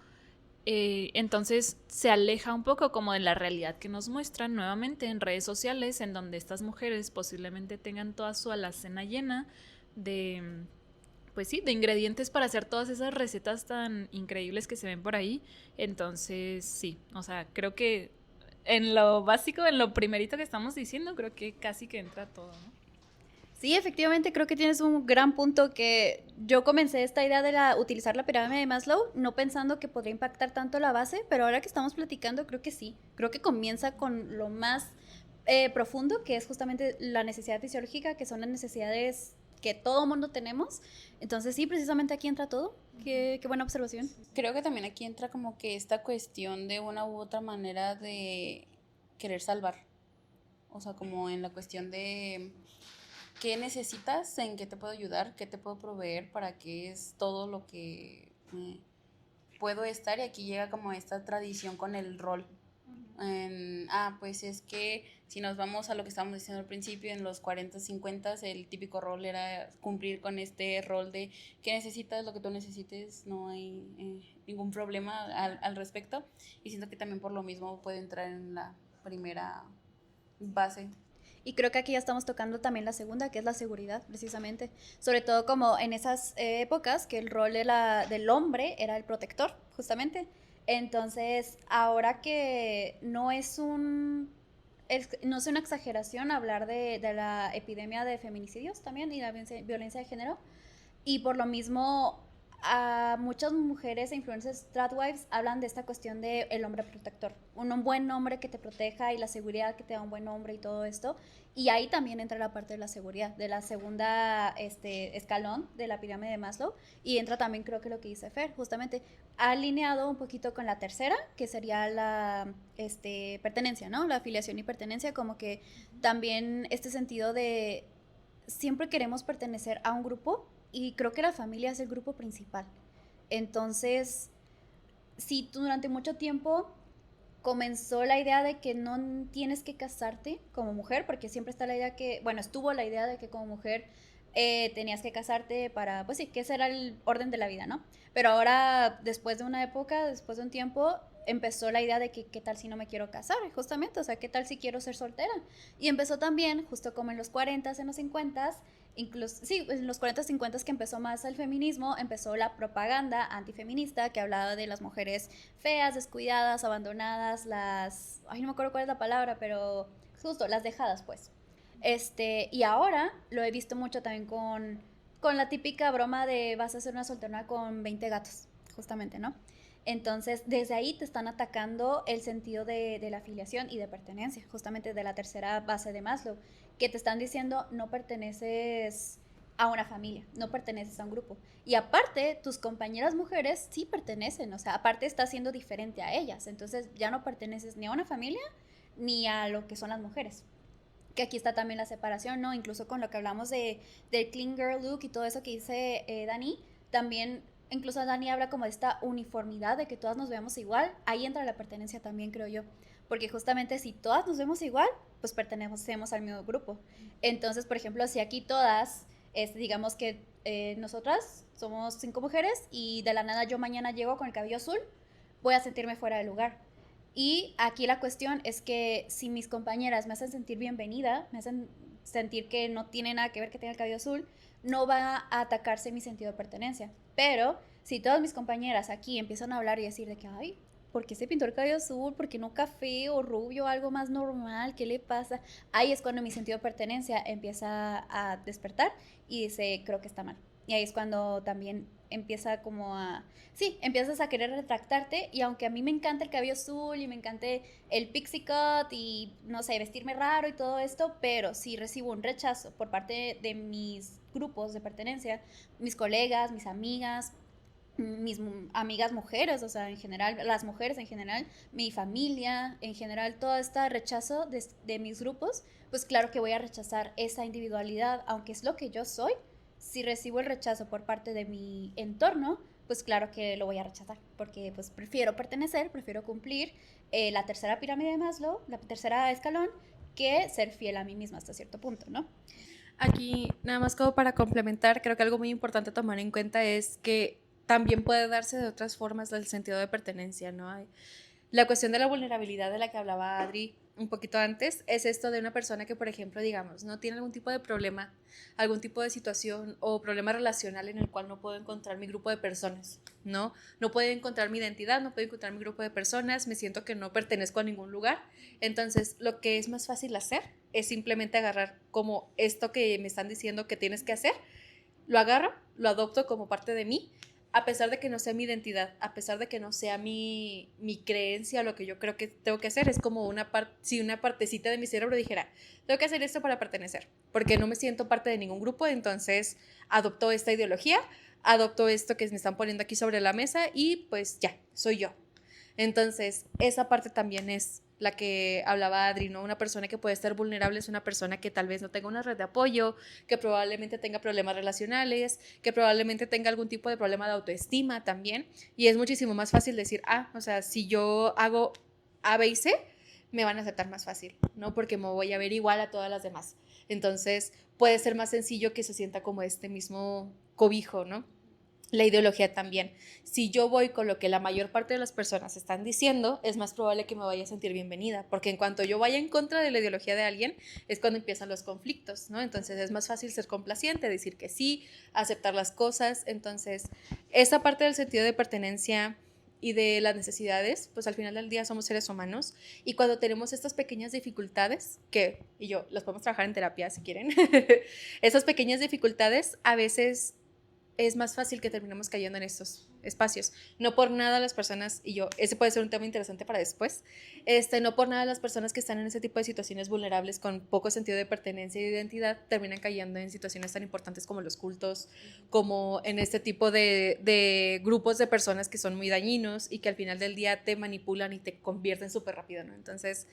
Speaker 4: Entonces se aleja un poco como de la realidad que nos muestran nuevamente en redes sociales, en donde estas mujeres posiblemente tengan toda su alacena llena de, pues sí, de ingredientes para hacer todas esas recetas tan increíbles que se ven por ahí. Entonces sí, o sea, creo que en lo básico, en lo primerito que estamos diciendo, creo que casi que entra todo, ¿no?
Speaker 2: Sí, efectivamente, creo que tienes un gran punto, que yo comencé esta idea de utilizar la pirámide de Maslow, no pensando que podría impactar tanto la base, pero ahora que estamos platicando, creo que sí. Creo que comienza con lo más profundo, que es justamente la necesidad fisiológica, que son las necesidades que todo mundo tenemos. Entonces sí, precisamente aquí entra todo. Qué buena observación.
Speaker 3: Creo que también aquí entra como que esta cuestión de una u otra manera de querer salvar. O sea, como en la cuestión de qué necesitas, en qué te puedo ayudar, qué te puedo proveer, para qué es todo lo que puedo estar. Y aquí llega como esta tradición con el rol. Pues es que si nos vamos a lo que estábamos diciendo al principio, en los 40, 50, el típico rol era cumplir con este rol de qué necesitas, lo que tú necesites, no hay ningún problema al respecto. Y siento que también por lo mismo puede entrar en la primera base.
Speaker 2: Y creo que aquí ya estamos tocando también la segunda, que es la seguridad, precisamente. Sobre todo como en esas épocas que el rol del hombre era el protector, justamente. Entonces, ahora que no es una exageración hablar de la epidemia de feminicidios también y la violencia de género, y por lo mismo a muchas mujeres e influencers tradwives hablan de esta cuestión de el hombre protector, un buen hombre que te proteja y la seguridad que te da un buen hombre y todo esto. Y ahí también entra la parte de la seguridad, de la segunda escalón de la pirámide de Maslow, y entra también, creo que lo que dice Fer, justamente alineado un poquito con la tercera, que sería la pertenencia, ¿no? La afiliación y pertenencia, como que también este sentido de siempre queremos pertenecer a un grupo, y creo que la familia es el grupo principal. Entonces, si tú durante mucho tiempo comenzó la idea de que no tienes que casarte como mujer, porque siempre está la idea que, bueno, estuvo la idea de que como mujer tenías que casarte para, pues sí, que ese era el orden de la vida, ¿no? Pero ahora, después de una época, después de un tiempo, empezó la idea de que qué tal si no me quiero casar, justamente, o sea, qué tal si quiero ser soltera. Y empezó también, justo como en los 40, en los 50, incluso, sí, en los 40, 50 que empezó más el feminismo, empezó la propaganda antifeminista que hablaba de las mujeres feas, descuidadas, abandonadas, ay, no me acuerdo cuál es la palabra, pero justo, las dejadas, pues. Y ahora lo he visto mucho también con la típica broma de vas a ser una solterona con 20 gatos, justamente, ¿no? Entonces, desde ahí te están atacando el sentido de la afiliación y de pertenencia, justamente de la tercera base de Maslow, que te están diciendo no perteneces a una familia, no perteneces a un grupo. Y aparte, tus compañeras mujeres sí pertenecen, o sea, aparte estás siendo diferente a ellas, entonces ya no perteneces ni a una familia ni a lo que son las mujeres. Que aquí está también la separación, ¿no? Incluso con lo que hablamos del clean girl look y todo eso que dice Dani, también, incluso Dani habla como de esta uniformidad, de que todas nos veamos igual, ahí entra la pertenencia también, creo yo, porque justamente si todas nos vemos igual, pues pertenecemos al mismo grupo. Entonces, por ejemplo, si aquí todas, digamos que nosotras somos 5 mujeres y de la nada yo mañana llego con el cabello azul, voy a sentirme fuera de lugar. Y aquí la cuestión es que si mis compañeras me hacen sentir bienvenida, me hacen sentir que no tiene nada que ver que tenga el cabello azul, no va a atacarse mi sentido de pertenencia. Pero si todas mis compañeras aquí empiezan a hablar y decir de que, ay, ¿por qué se pintó el cabello azul? ¿Por qué no café o rubio, algo más normal? ¿Qué le pasa? Ahí es cuando mi sentido de pertenencia empieza a despertar y dice, creo que está mal. Y ahí es cuando también empieza como a... Sí, empiezas a querer retractarte y aunque a mí me encanta el cabello azul y me encanta el pixie cut y, no sé, vestirme raro y todo esto, pero si recibo un rechazo por parte de mis grupos de pertenencia, mis colegas, mis amigas mujeres, o sea, en general, las mujeres en general, mi familia, en general, todo este rechazo de mis grupos, pues claro que voy a rechazar esa individualidad, aunque es lo que yo soy. Si recibo el rechazo por parte de mi entorno, pues claro que lo voy a rechazar, porque pues prefiero pertenecer, prefiero cumplir la tercera pirámide de Maslow, la tercera escalón, que ser fiel a mí misma hasta cierto punto, ¿no?
Speaker 1: Aquí, nada más como para complementar, creo que algo muy importante a tomar en cuenta es que también puede darse de otras formas del sentido de pertenencia, ¿no? La cuestión de la vulnerabilidad de la que hablaba Adri un poquito antes es esto de una persona que, por ejemplo, digamos, no tiene algún tipo de problema, algún tipo de situación o problema relacional en el cual no puedo encontrar mi grupo de personas, ¿no? No puedo encontrar mi identidad, no puedo encontrar mi grupo de personas, me siento que no pertenezco a ningún lugar. Entonces, lo que es más fácil hacer es simplemente agarrar como esto que me están diciendo que tienes que hacer, lo agarro, lo adopto como parte de mí, a pesar de que no sea mi identidad, a pesar de que no sea mi creencia, lo que yo creo que tengo que hacer, es como si una partecita de mi cerebro dijera, tengo que hacer esto para pertenecer, porque no me siento parte de ningún grupo, entonces adopto esta ideología, adopto esto que me están poniendo aquí sobre la mesa y pues ya, soy yo. Entonces, esa parte también es la que hablaba Adri, ¿no? Una persona que puede estar vulnerable es una persona que tal vez no tenga una red de apoyo, que probablemente tenga problemas relacionales, que probablemente tenga algún tipo de problema de autoestima también. Y es muchísimo más fácil decir, o sea, si yo hago A, B y C, me van a aceptar más fácil, ¿no? Porque me voy a ver igual a todas las demás. Entonces, puede ser más sencillo que se sienta como este mismo cobijo, ¿no? La ideología también. Si yo voy con lo que la mayor parte de las personas están diciendo, es más probable que me vaya a sentir bienvenida, porque en cuanto yo vaya en contra de la ideología de alguien, es cuando empiezan los conflictos, ¿no? Entonces es más fácil ser complaciente, decir que sí, aceptar las cosas. Entonces, esa parte del sentido de pertenencia y de las necesidades, pues al final del día somos seres humanos y cuando tenemos estas pequeñas dificultades, y yo las podemos trabajar en terapia si quieren, esas pequeñas dificultades a veces es más fácil que terminemos cayendo en estos espacios. No por nada las personas, ese puede ser un tema interesante para después, no por nada las personas que están en ese tipo de situaciones vulnerables con poco sentido de pertenencia y de identidad terminan cayendo en situaciones tan importantes como los cultos, como en este tipo de grupos de personas que son muy dañinos y que al final del día te manipulan y te convierten súper rápido, ¿no? Entonces,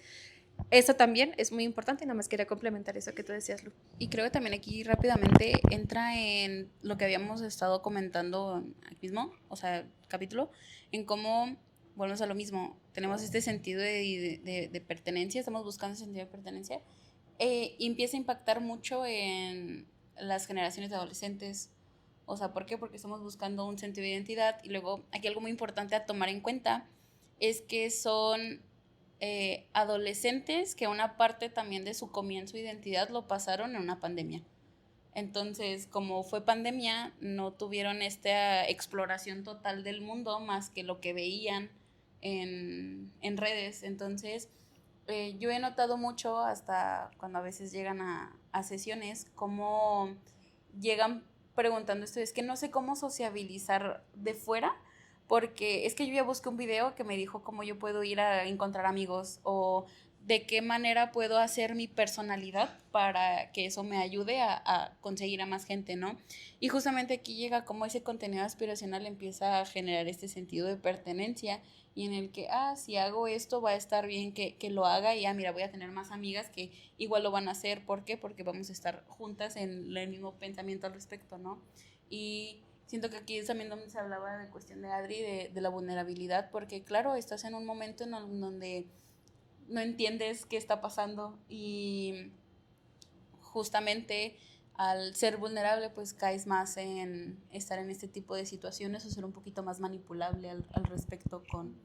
Speaker 1: eso también es muy importante, nada más quería complementar eso que tú decías, Lu.
Speaker 3: Y creo que también aquí rápidamente entra en lo que habíamos estado comentando aquí mismo, o sea, capítulo, en cómo volvemos a lo mismo, tenemos este sentido de pertenencia, estamos buscando ese sentido de pertenencia, y empieza a impactar mucho en las generaciones de adolescentes. O sea, ¿por qué? Porque estamos buscando un sentido de identidad, y luego aquí algo muy importante a tomar en cuenta es que son adolescentes que una parte también de su comienzo de identidad lo pasaron en una pandemia. Entonces, como fue pandemia, no tuvieron esta exploración total del mundo más que lo que veían en redes. Entonces, yo he notado mucho hasta cuando a veces llegan a sesiones, cómo llegan preguntando esto, es que no sé cómo sociabilizar de fuera, porque es que yo ya busqué un video que me dijo cómo yo puedo ir a encontrar amigos o de qué manera puedo hacer mi personalidad para que eso me ayude a conseguir a más gente, ¿no? Y justamente aquí llega como ese contenido aspiracional empieza a generar este sentido de pertenencia y en el que, si hago esto va a estar bien que lo haga y, mira, voy a tener más amigas que igual lo van a hacer. ¿Por qué? Porque vamos a estar juntas en el mismo pensamiento al respecto, ¿no? Y siento que aquí es también donde se hablaba de cuestión de Adri, de la vulnerabilidad, porque claro, estás en un momento en donde no entiendes qué está pasando y justamente al ser vulnerable pues caes más en estar en este tipo de situaciones o ser un poquito más manipulable al respecto con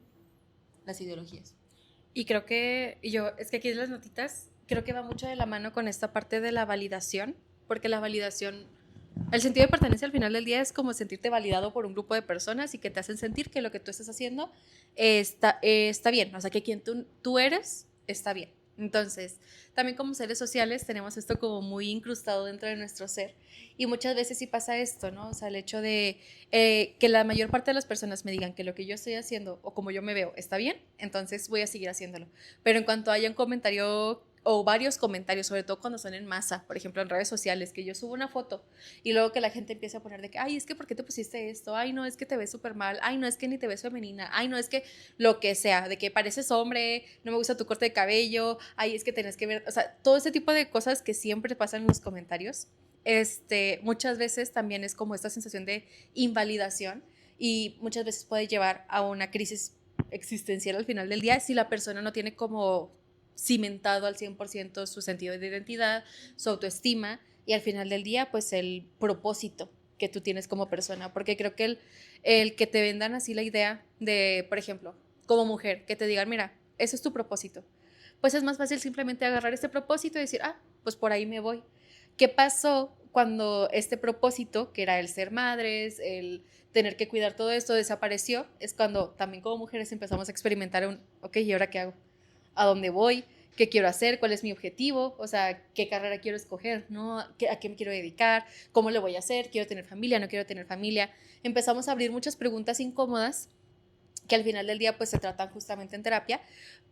Speaker 3: las ideologías.
Speaker 1: Y creo que es que aquí en las notitas, creo que va mucho de la mano con esta parte de la validación, porque la validación, el sentido de pertenencia al final del día es como sentirte validado por un grupo de personas y que te hacen sentir que lo que tú estás haciendo está bien, o sea, que quien tú eres está bien. Entonces, también como seres sociales tenemos esto como muy incrustado dentro de nuestro ser y muchas veces sí pasa esto, ¿no? O sea, el hecho de que la mayor parte de las personas me digan que lo que yo estoy haciendo o como yo me veo está bien, entonces voy a seguir haciéndolo. Pero en cuanto haya un comentario o varios comentarios, sobre todo cuando son en masa, por ejemplo en redes sociales, que yo subo una foto y luego que la gente empieza a poner de que, ay, es que ¿por qué te pusiste esto? Ay, no, es que te ves súper mal, ay, no, es que ni te ves femenina, ay, no, es que lo que sea, de que pareces hombre, no me gusta tu corte de cabello, ay, es que tenés que ver, o sea, todo ese tipo de cosas que siempre pasan en los comentarios, muchas veces también es como esta sensación de invalidación y muchas veces puede llevar a una crisis existencial al final del día si la persona no tiene como cimentado al 100% su sentido de identidad, su autoestima y al final del día pues el propósito que tú tienes como persona, porque creo que el que te vendan así la idea de, por ejemplo, como mujer, que te digan, mira, ese es tu propósito, pues es más fácil simplemente agarrar este propósito y decir, pues por ahí me voy. ¿Qué pasó cuando este propósito, que era el ser madres, el tener que cuidar todo esto, desapareció? Es cuando también como mujeres empezamos a experimentar ok, ¿y ahora qué hago? ¿A dónde voy? ¿Qué quiero hacer? ¿Cuál es mi objetivo? O sea, ¿qué carrera quiero escoger? ¿No? ¿A qué me quiero dedicar? ¿Cómo lo voy a hacer? ¿Quiero tener familia? ¿No quiero tener familia? Empezamos a abrir muchas preguntas incómodas que al final del día pues se tratan justamente en terapia,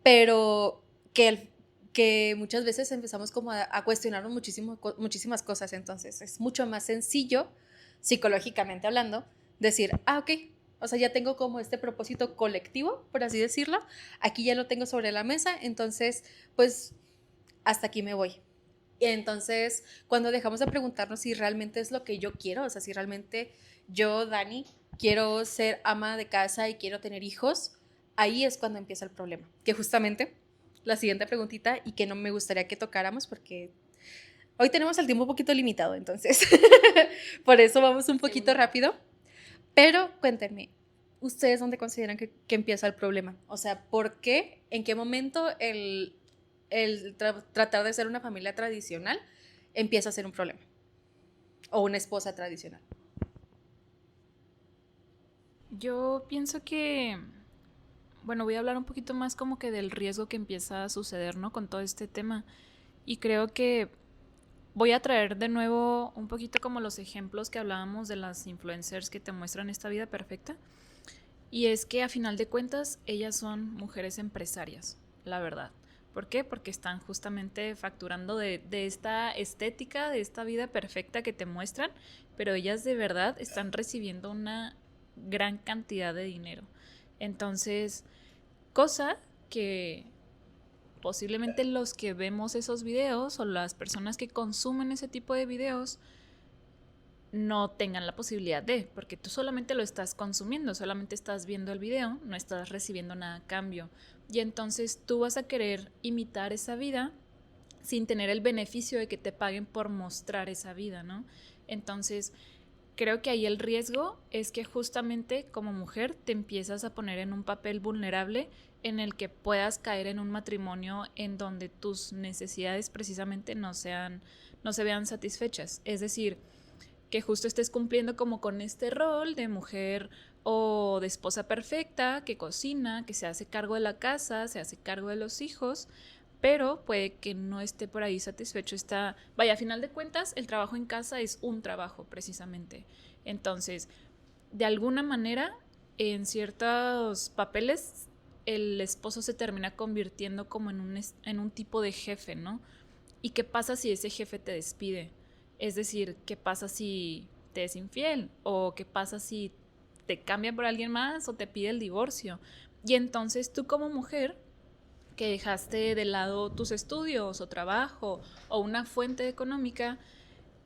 Speaker 1: pero que muchas veces empezamos como a cuestionarnos muchísimas cosas, entonces es mucho más sencillo, psicológicamente hablando, decir, ok, o sea, ya tengo como este propósito colectivo, por así decirlo, aquí ya lo tengo sobre la mesa, entonces, pues, hasta aquí me voy. Y entonces, cuando dejamos de preguntarnos si realmente es lo que yo quiero, o sea, si realmente yo, Dani, quiero ser ama de casa y quiero tener hijos, ahí es cuando empieza el problema, que justamente la siguiente preguntita y que no me gustaría que tocáramos porque hoy tenemos el tiempo un poquito limitado, entonces por eso vamos un poquito rápido. Pero cuéntenme, ¿ustedes dónde consideran que empieza el problema? O sea, ¿por qué? ¿En qué momento el tratar de ser una familia tradicional empieza a ser un problema? O una esposa tradicional.
Speaker 4: Yo pienso que, bueno, voy a hablar un poquito más como que del riesgo que empieza a suceder, ¿no? Con todo este tema. Y creo que voy a traer de nuevo un poquito como los ejemplos que hablábamos de las influencers que te muestran esta vida perfecta. Y es que a final de cuentas ellas son mujeres empresarias, la verdad. ¿Por qué? Porque están justamente facturando de esta estética, de esta vida perfecta que te muestran, pero ellas de verdad están recibiendo una gran cantidad de dinero. Entonces, cosa que posiblemente los que vemos esos videos o las personas que consumen ese tipo de videos no tengan la posibilidad de, porque tú solamente lo estás consumiendo, solamente estás viendo el video, no estás recibiendo nada a cambio. Y entonces tú vas a querer imitar esa vida sin tener el beneficio de que te paguen por mostrar esa vida, ¿no? Entonces, creo que ahí el riesgo es que justamente como mujer te empiezas a poner en un papel vulnerable en el que puedas caer en un matrimonio en donde tus necesidades precisamente no se vean satisfechas. Es decir, que justo estés cumpliendo como con este rol de mujer o de esposa perfecta, que cocina, que se hace cargo de la casa, se hace cargo de los hijos, pero puede que no esté por ahí satisfecho. Vaya, a final de cuentas, el trabajo en casa es un trabajo precisamente. Entonces, de alguna manera, en ciertos papeles, el esposo se termina convirtiendo como en un tipo de jefe, ¿no? ¿Y qué pasa si ese jefe te despide? Es decir, ¿qué pasa si te es infiel? ¿O qué pasa si te cambia por alguien más o te pide el divorcio? Y entonces tú como mujer que dejaste de lado tus estudios o trabajo o una fuente económica,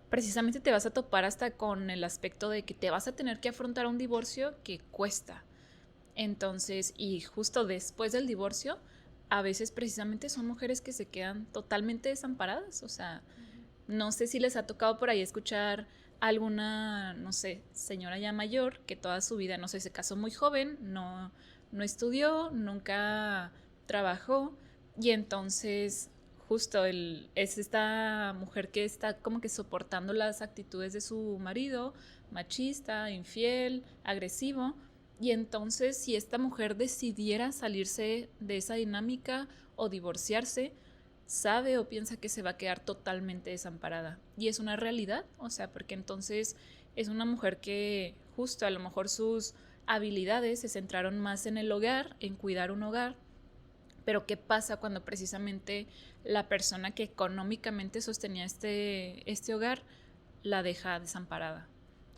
Speaker 4: precisamente te vas a topar hasta con el aspecto de que te vas a tener que afrontar un divorcio que cuesta. Entonces, y justo después del divorcio, a veces precisamente son mujeres que se quedan totalmente desamparadas, o sea, no sé si les ha tocado por ahí escuchar alguna, no sé, señora ya mayor que toda su vida, no sé, se casó muy joven, no estudió, nunca trabajó y entonces justo es esta mujer que está como que soportando las actitudes de su marido, machista, infiel, agresivo, y entonces si esta mujer decidiera salirse de esa dinámica o divorciarse, sabe o piensa que se va a quedar totalmente desamparada. Y es una realidad, o sea, porque entonces es una mujer que justo a lo mejor sus habilidades se centraron más en el hogar, en cuidar un hogar, pero ¿qué pasa cuando precisamente la persona que económicamente sostenía este hogar la deja desamparada?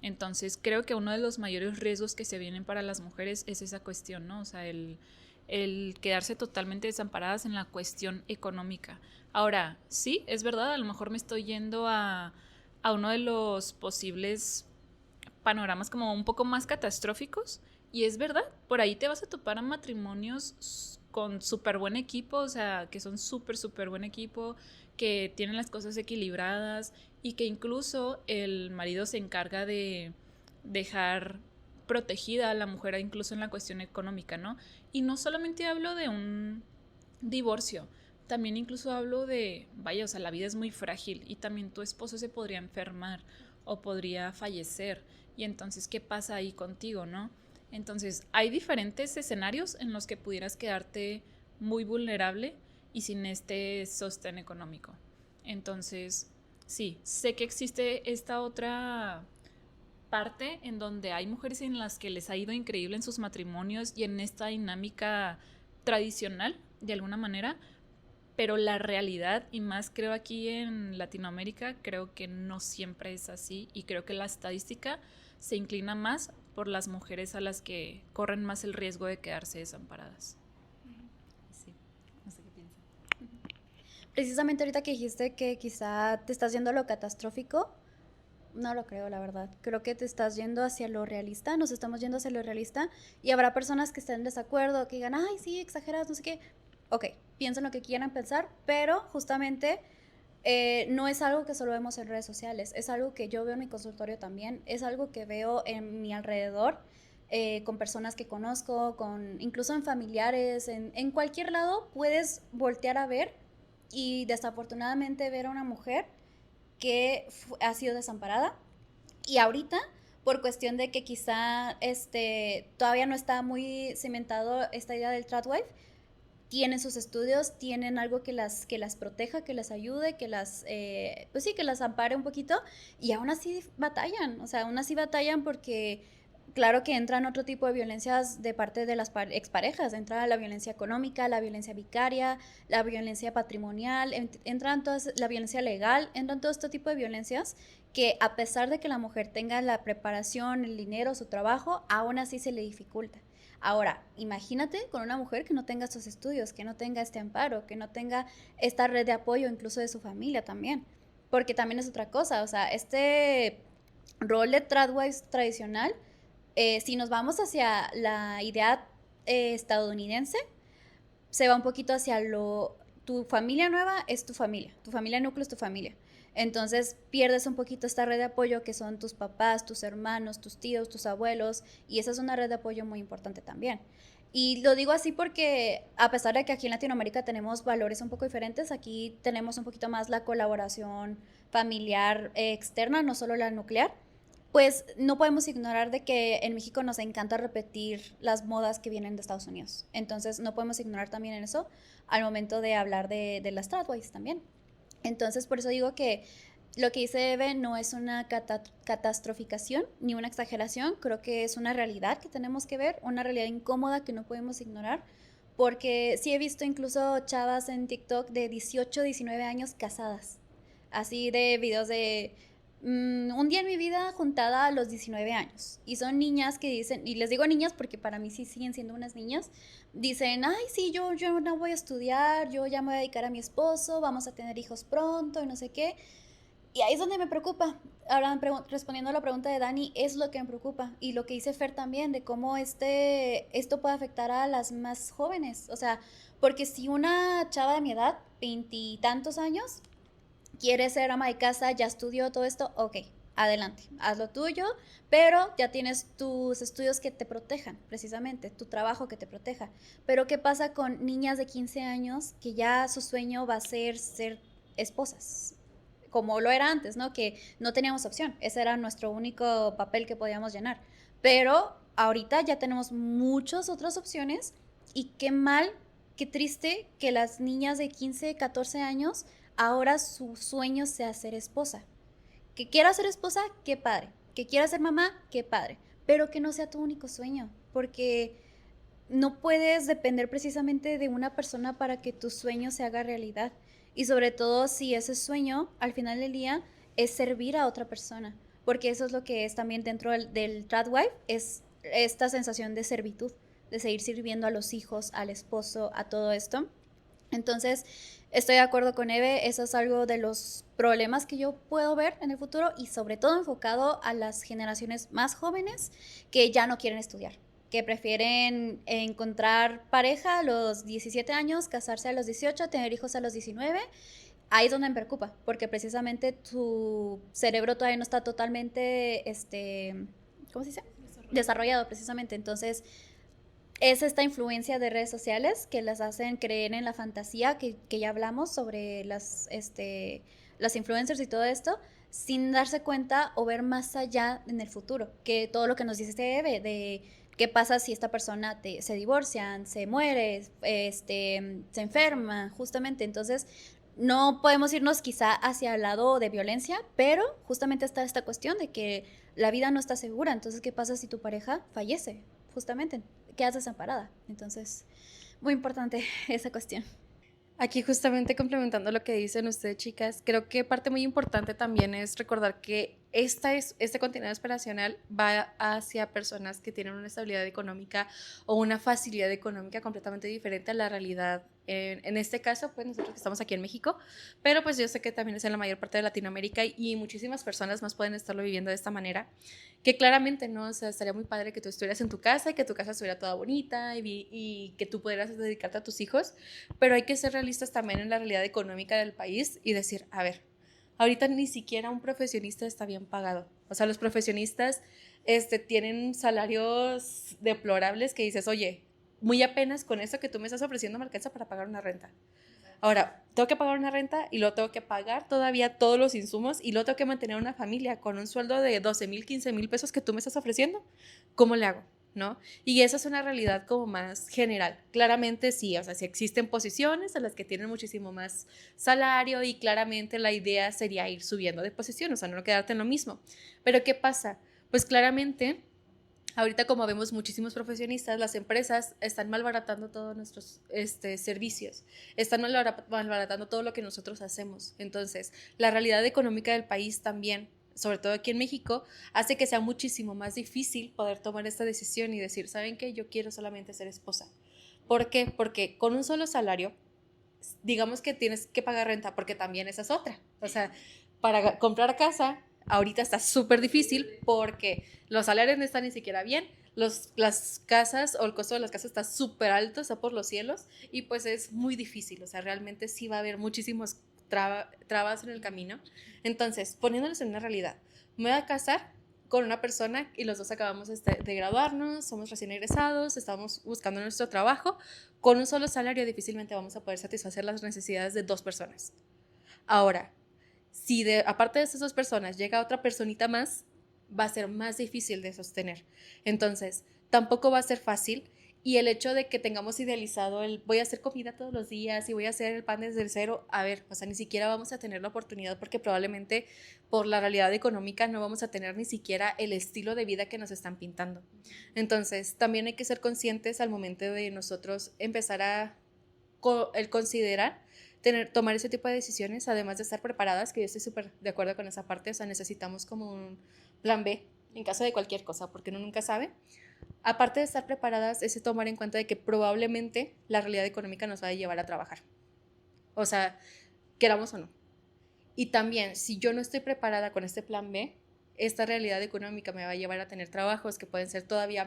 Speaker 4: Entonces creo que uno de los mayores riesgos que se vienen para las mujeres es esa cuestión, ¿no? O sea, el quedarse totalmente desamparadas en la cuestión económica. Ahora, sí, es verdad, a lo mejor me estoy yendo a uno de los posibles panoramas como un poco más catastróficos, y es verdad, por ahí te vas a topar a matrimonios con súper buen equipo, o sea, que son súper buen equipo, que tienen las cosas equilibradas y que incluso el marido se encarga de dejar protegida a la mujer incluso en la cuestión económica, ¿no? Y no solamente hablo de un divorcio, también incluso hablo de, vaya, o sea, la vida es muy frágil y también tu esposo se podría enfermar o podría fallecer, y entonces, ¿qué pasa ahí contigo, no? Entonces, hay diferentes escenarios en los que pudieras quedarte muy vulnerable y sin este sostén económico. Entonces, sí, sé que existe esta otra parte en donde hay mujeres en las que les ha ido increíble en sus matrimonios y en esta dinámica tradicional, de alguna manera, pero la realidad, y más creo aquí en Latinoamérica, creo que no siempre es así, y creo que la estadística se inclina más por las mujeres a las que corren más el riesgo de quedarse desamparadas. Sí, no sé qué piensan.
Speaker 2: Precisamente ahorita que dijiste que quizá te estás yendo a lo catastrófico, no lo creo, la verdad. Creo que te estás yendo hacia lo realista, nos estamos yendo hacia lo realista, y habrá personas que estén en desacuerdo, que digan, ay, sí, exageras, no sé qué. Ok, piensen lo que quieran pensar, pero justamente no es algo que solo vemos en redes sociales, es algo que yo veo en mi consultorio también, es algo que veo en mi alrededor, con personas que conozco, incluso en familiares, en cualquier lado puedes voltear a ver y desafortunadamente ver a una mujer que ha sido desamparada, y ahorita por cuestión de que quizá todavía no está muy cimentado esta idea del tradwife, tienen sus estudios, tienen algo que las proteja, que las ayude, pues sí, que las ampare un poquito, y aún así batallan, o sea, aún así batallan porque claro que entran otro tipo de violencias de parte de las exparejas, entra la violencia económica, la violencia vicaria, la violencia patrimonial, entran todas, la violencia legal, entran todo este tipo de violencias que a pesar de que la mujer tenga la preparación, el dinero, su trabajo, aún así se le dificulta. Ahora, imagínate con una mujer que no tenga estos estudios, que no tenga este amparo, que no tenga esta red de apoyo incluso de su familia también, porque también es otra cosa, o sea, este rol de tradwives tradicional, si nos vamos hacia la idea estadounidense, se va un poquito hacia tu familia nueva es tu familia núcleo es tu familia. Entonces pierdes un poquito esta red de apoyo que son tus papás, tus hermanos, tus tíos, tus abuelos, y esa es una red de apoyo muy importante también. Y lo digo así porque a pesar de que aquí en Latinoamérica tenemos valores un poco diferentes, aquí tenemos un poquito más la colaboración familiar externa, no solo la nuclear, pues no podemos ignorar de que en México nos encanta repetir las modas que vienen de Estados Unidos. Entonces no podemos ignorar también en eso al momento de hablar de las tradways también. Entonces por eso digo que lo que dice Eve no es una catastroficación ni una exageración, creo que es una realidad que tenemos que ver, una realidad incómoda que no podemos ignorar, porque sí he visto incluso chavas en TikTok de 18, 19 años casadas, así de videos de un día en mi vida juntada a los 19 años. Y son niñas que dicen, y les digo niñas porque para mí sí siguen siendo unas niñas, dicen, ay, sí, yo no voy a estudiar, yo ya me voy a dedicar a mi esposo, vamos a tener hijos pronto y no sé qué. Y ahí es donde me preocupa. Ahora, respondiendo a la pregunta de Dani, es lo que me preocupa. Y lo que dice Fer también, de cómo esto puede afectar a las más jóvenes. O sea, porque si una chava de mi edad, veintitantos años, quiere ser ama de casa, ya estudió todo esto, ok, adelante, haz lo tuyo, pero ya tienes tus estudios que te protejan, precisamente, tu trabajo que te proteja. Pero ¿qué pasa con niñas de 15 años que ya su sueño va a ser esposas? Como lo era antes, ¿no? Que no teníamos opción, ese era nuestro único papel que podíamos llenar. Pero ahorita ya tenemos muchas otras opciones y qué mal, qué triste que las niñas de 15, 14 años ahora su sueño sea ser esposa. Que quiera ser esposa, qué padre. Que quiera ser mamá, qué padre. Pero que no sea tu único sueño, porque no puedes depender precisamente de una persona para que tu sueño se haga realidad. Y sobre todo si ese sueño, al final del día, es servir a otra persona. Porque eso es lo que es también dentro del tradwife, es esta sensación de servitud, de seguir sirviendo a los hijos, al esposo, a todo esto. Entonces, estoy de acuerdo con Eve, eso es algo de los problemas que yo puedo ver en el futuro y sobre todo enfocado a las generaciones más jóvenes que ya no quieren estudiar, que prefieren encontrar pareja a los 17 años, casarse a los 18, tener hijos a los 19. Ahí es donde me preocupa, porque precisamente tu cerebro todavía no está totalmente, ¿cómo se dice? Desarrollado precisamente. Entonces, es esta influencia de redes sociales que las hacen creer en la fantasía que ya hablamos sobre las influencers y todo esto, sin darse cuenta o ver más allá en el futuro, que todo lo que nos dice Eve, de qué pasa si esta persona se divorcian, se muere, se enferma, justamente. Entonces, no podemos irnos quizá hacia el lado de violencia, pero justamente está esta cuestión de que la vida no está segura. Entonces, ¿qué pasa si tu pareja fallece? Justamente, quedas desamparada. Entonces, muy importante esa cuestión.
Speaker 1: Aquí justamente complementando lo que dicen ustedes, chicas, creo que parte muy importante también es recordar que este contenido aspiracional va hacia personas que tienen una estabilidad económica o una facilidad económica completamente diferente a la realidad. En este caso, pues nosotros que estamos aquí en México, pero pues yo sé que también es en la mayor parte de Latinoamérica y muchísimas personas más pueden estarlo viviendo de esta manera, que claramente, ¿no? O sea, estaría muy padre que tú estuvieras en tu casa y que tu casa estuviera toda bonita y que tú pudieras dedicarte a tus hijos, pero hay que ser realistas también en la realidad económica del país y decir, a ver, ahorita ni siquiera un profesionista está bien pagado. O sea, los profesionistas tienen salarios deplorables que dices, oye, muy apenas con eso que tú me estás ofreciendo me alcanza para pagar una renta. Ahora, tengo que pagar una renta y luego tengo que pagar todavía todos los insumos y luego tengo que mantener una familia con un sueldo de 12,000, 15,000 pesos que tú me estás ofreciendo. ¿Cómo le hago? ¿No? Y esa es una realidad como más general. Claramente sí, o sea, sí existen posiciones a las que tienen muchísimo más salario y claramente la idea sería ir subiendo de posición, o sea, no quedarte en lo mismo. Pero ¿qué pasa? Pues claramente, ahorita como vemos muchísimos profesionistas, las empresas están malbaratando todos nuestros servicios, están malbaratando todo lo que nosotros hacemos. Entonces, la realidad económica del país también sobre todo aquí en México, hace que sea muchísimo más difícil poder tomar esta decisión y decir, ¿saben qué? Yo quiero solamente ser esposa. ¿Por qué? Porque con un solo salario, digamos que tienes que pagar renta, porque también esa es otra. O sea, para comprar casa, ahorita está súper difícil porque los salarios no están ni siquiera bien, las casas o el costo de las casas está súper alto, está por los cielos, y pues es muy difícil. O sea, realmente sí va a haber muchísimos trabas en el camino. Entonces, poniéndolos en una realidad, me voy a casar con una persona y los dos acabamos de graduarnos, somos recién egresados, estamos buscando nuestro trabajo. Con un solo salario difícilmente vamos a poder satisfacer las necesidades de 2 personas. Ahora, si aparte de esas 2 personas llega otra personita más, va a ser más difícil de sostener. Entonces, tampoco va a ser fácil. Y el hecho de que tengamos idealizado el voy a hacer comida todos los días y voy a hacer el pan desde el cero, a ver, o sea, ni siquiera vamos a tener la oportunidad porque probablemente por la realidad económica no vamos a tener ni siquiera el estilo de vida que nos están pintando. Entonces, también hay que ser conscientes al momento de nosotros empezar a el considerar tomar ese tipo de decisiones, además de estar preparadas, que yo estoy súper de acuerdo con esa parte. O sea, necesitamos como un plan B en caso de cualquier cosa, porque uno nunca sabe. Aparte de estar preparadas, es tomar en cuenta de que probablemente la realidad económica nos va a llevar a trabajar. O sea, queramos o no. Y también, si yo no estoy preparada con este plan B, esta realidad económica me va a llevar a tener trabajos que pueden ser todavía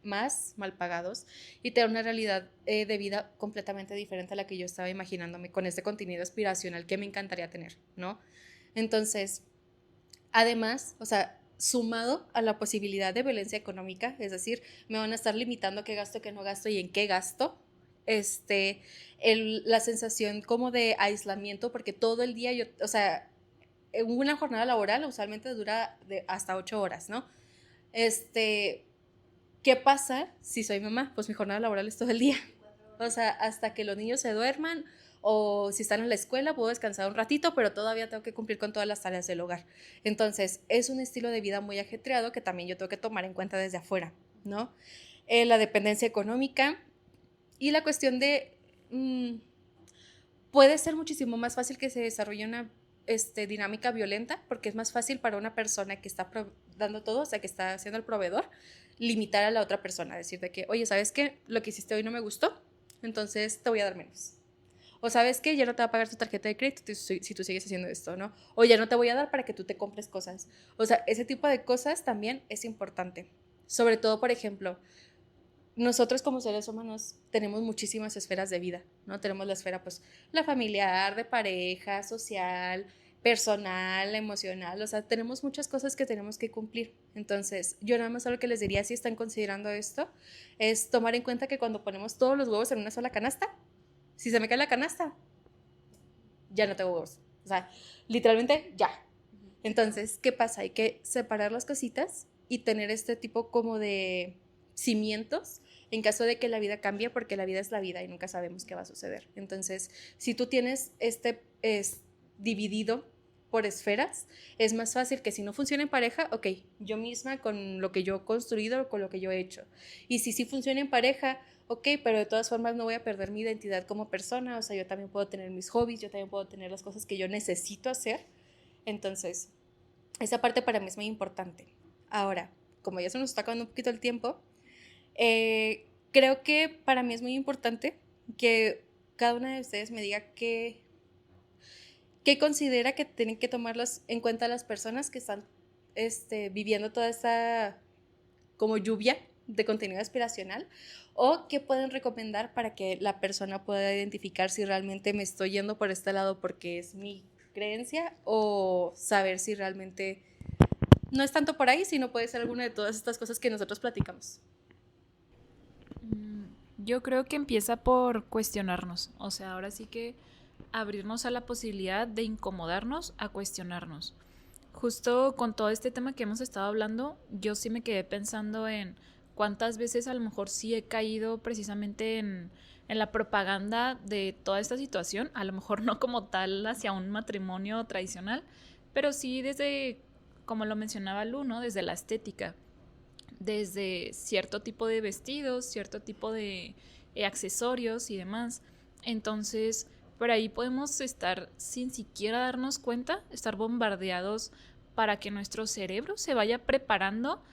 Speaker 1: más mal pagados y tener una realidad de vida completamente diferente a la que yo estaba imaginándome con este contenido aspiracional que me encantaría tener, ¿no? Entonces, además, o sea, sumado a la posibilidad de violencia económica, es decir, me van a estar limitando qué gasto, qué no gasto y en qué gasto, la sensación como de aislamiento, porque todo el día yo, o sea, una jornada laboral usualmente dura hasta 8 horas, ¿no? ¿Qué pasa si soy mamá? Pues mi jornada laboral es todo el día. O sea, hasta que los niños se duerman o si están en la escuela puedo descansar un ratito, pero todavía tengo que cumplir con todas las tareas del hogar. Entonces, es un estilo de vida muy ajetreado que también yo tengo que tomar en cuenta desde afuera, ¿no? La dependencia económica y la cuestión de... puede ser muchísimo más fácil que se desarrolle una dinámica violenta, porque es más fácil para una persona que está dando todo, o sea, que está siendo el proveedor, limitar a la otra persona, decir de que, oye, ¿sabes qué? Lo que hiciste hoy no me gustó, entonces te voy a dar menos. O ¿sabes qué? Ya no te va a pagar tu tarjeta de crédito si tú sigues haciendo esto, ¿no? O ya no te voy a dar para que tú te compres cosas. O sea, ese tipo de cosas también es importante. Sobre todo, por ejemplo, nosotros como seres humanos tenemos muchísimas esferas de vida, ¿no? Tenemos la esfera, pues, la familiar, de pareja, social, personal, emocional, o sea, tenemos muchas cosas que tenemos que cumplir. Entonces, yo nada más algo que les diría si están considerando esto es tomar en cuenta que cuando ponemos todos los huevos en una sola canasta, si se me cae la canasta, ya no tengo huevos. O sea, literalmente ya. Entonces, ¿qué pasa? Hay que separar las cositas y tener este tipo como de cimientos en caso de que la vida cambie, porque la vida es la vida y nunca sabemos qué va a suceder. Entonces, si tú tienes es dividido por esferas, es más fácil que si no funciona en pareja, ok, yo misma con lo que yo he construido, con lo que yo he hecho. Y si sí funciona en pareja, ok, pero de todas formas no voy a perder mi identidad como persona, o sea, yo también puedo tener mis hobbies, yo también puedo tener las cosas que yo necesito hacer. Entonces, esa parte para mí es muy importante. Ahora, como ya se nos está acabando un poquito el tiempo, creo que para mí es muy importante que cada una de ustedes me diga qué considera que tienen que tomarlas en cuenta las personas que están viviendo toda esta como lluvia de contenido aspiracional, o qué pueden recomendar para que la persona pueda identificar si realmente me estoy yendo por este lado porque es mi creencia, o saber si realmente no es tanto por ahí, sino puede ser alguna de todas estas cosas que nosotros platicamos.
Speaker 4: Yo creo que empieza por cuestionarnos, o sea, ahora sí que abrirnos a la posibilidad de incomodarnos, a cuestionarnos. Justo con todo este tema que hemos estado hablando, yo sí me quedé pensando en cuántas veces a lo mejor sí he caído precisamente en la propaganda de toda esta situación, a lo mejor no como tal hacia un matrimonio tradicional, pero sí desde, como lo mencionaba Lu, ¿no? Desde la estética, desde cierto tipo de vestidos, cierto tipo de accesorios y demás. Entonces, por ahí podemos estar sin siquiera darnos cuenta, estar bombardeados para que nuestro cerebro se vaya preparando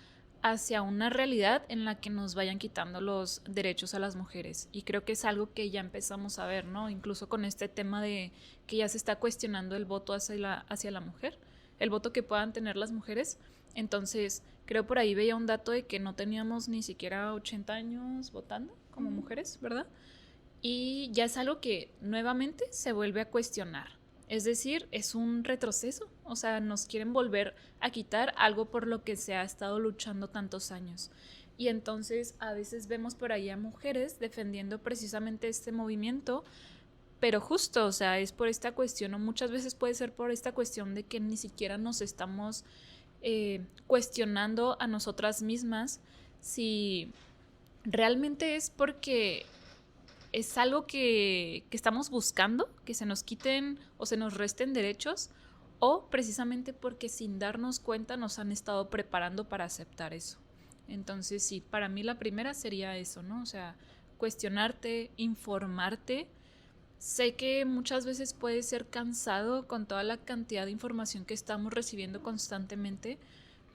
Speaker 4: hacia una realidad en la que nos vayan quitando los derechos a las mujeres. Y creo que es algo que ya empezamos a ver, ¿no? Incluso con este tema de que ya se está cuestionando el voto hacia la mujer, el voto que puedan tener las mujeres. Entonces, creo por ahí veía un dato de que no teníamos ni siquiera 80 años votando como mujeres, ¿verdad? Y ya es algo que nuevamente se vuelve a cuestionar. Es decir, es un retroceso, o sea, nos quieren volver a quitar algo por lo que se ha estado luchando tantos años. Y entonces a veces vemos por ahí a mujeres defendiendo precisamente este movimiento, pero justo, o sea, es por esta cuestión, o muchas veces puede ser por esta cuestión de que ni siquiera nos estamos cuestionando a nosotras mismas si realmente es porque es algo que estamos buscando, que se nos quiten o se nos resten derechos, o precisamente porque sin darnos cuenta nos han estado preparando para aceptar eso. Entonces sí, para mí la primera sería eso, ¿no? O sea, cuestionarte, informarte. Sé que muchas veces puede ser cansado con toda la cantidad de información que estamos recibiendo constantemente,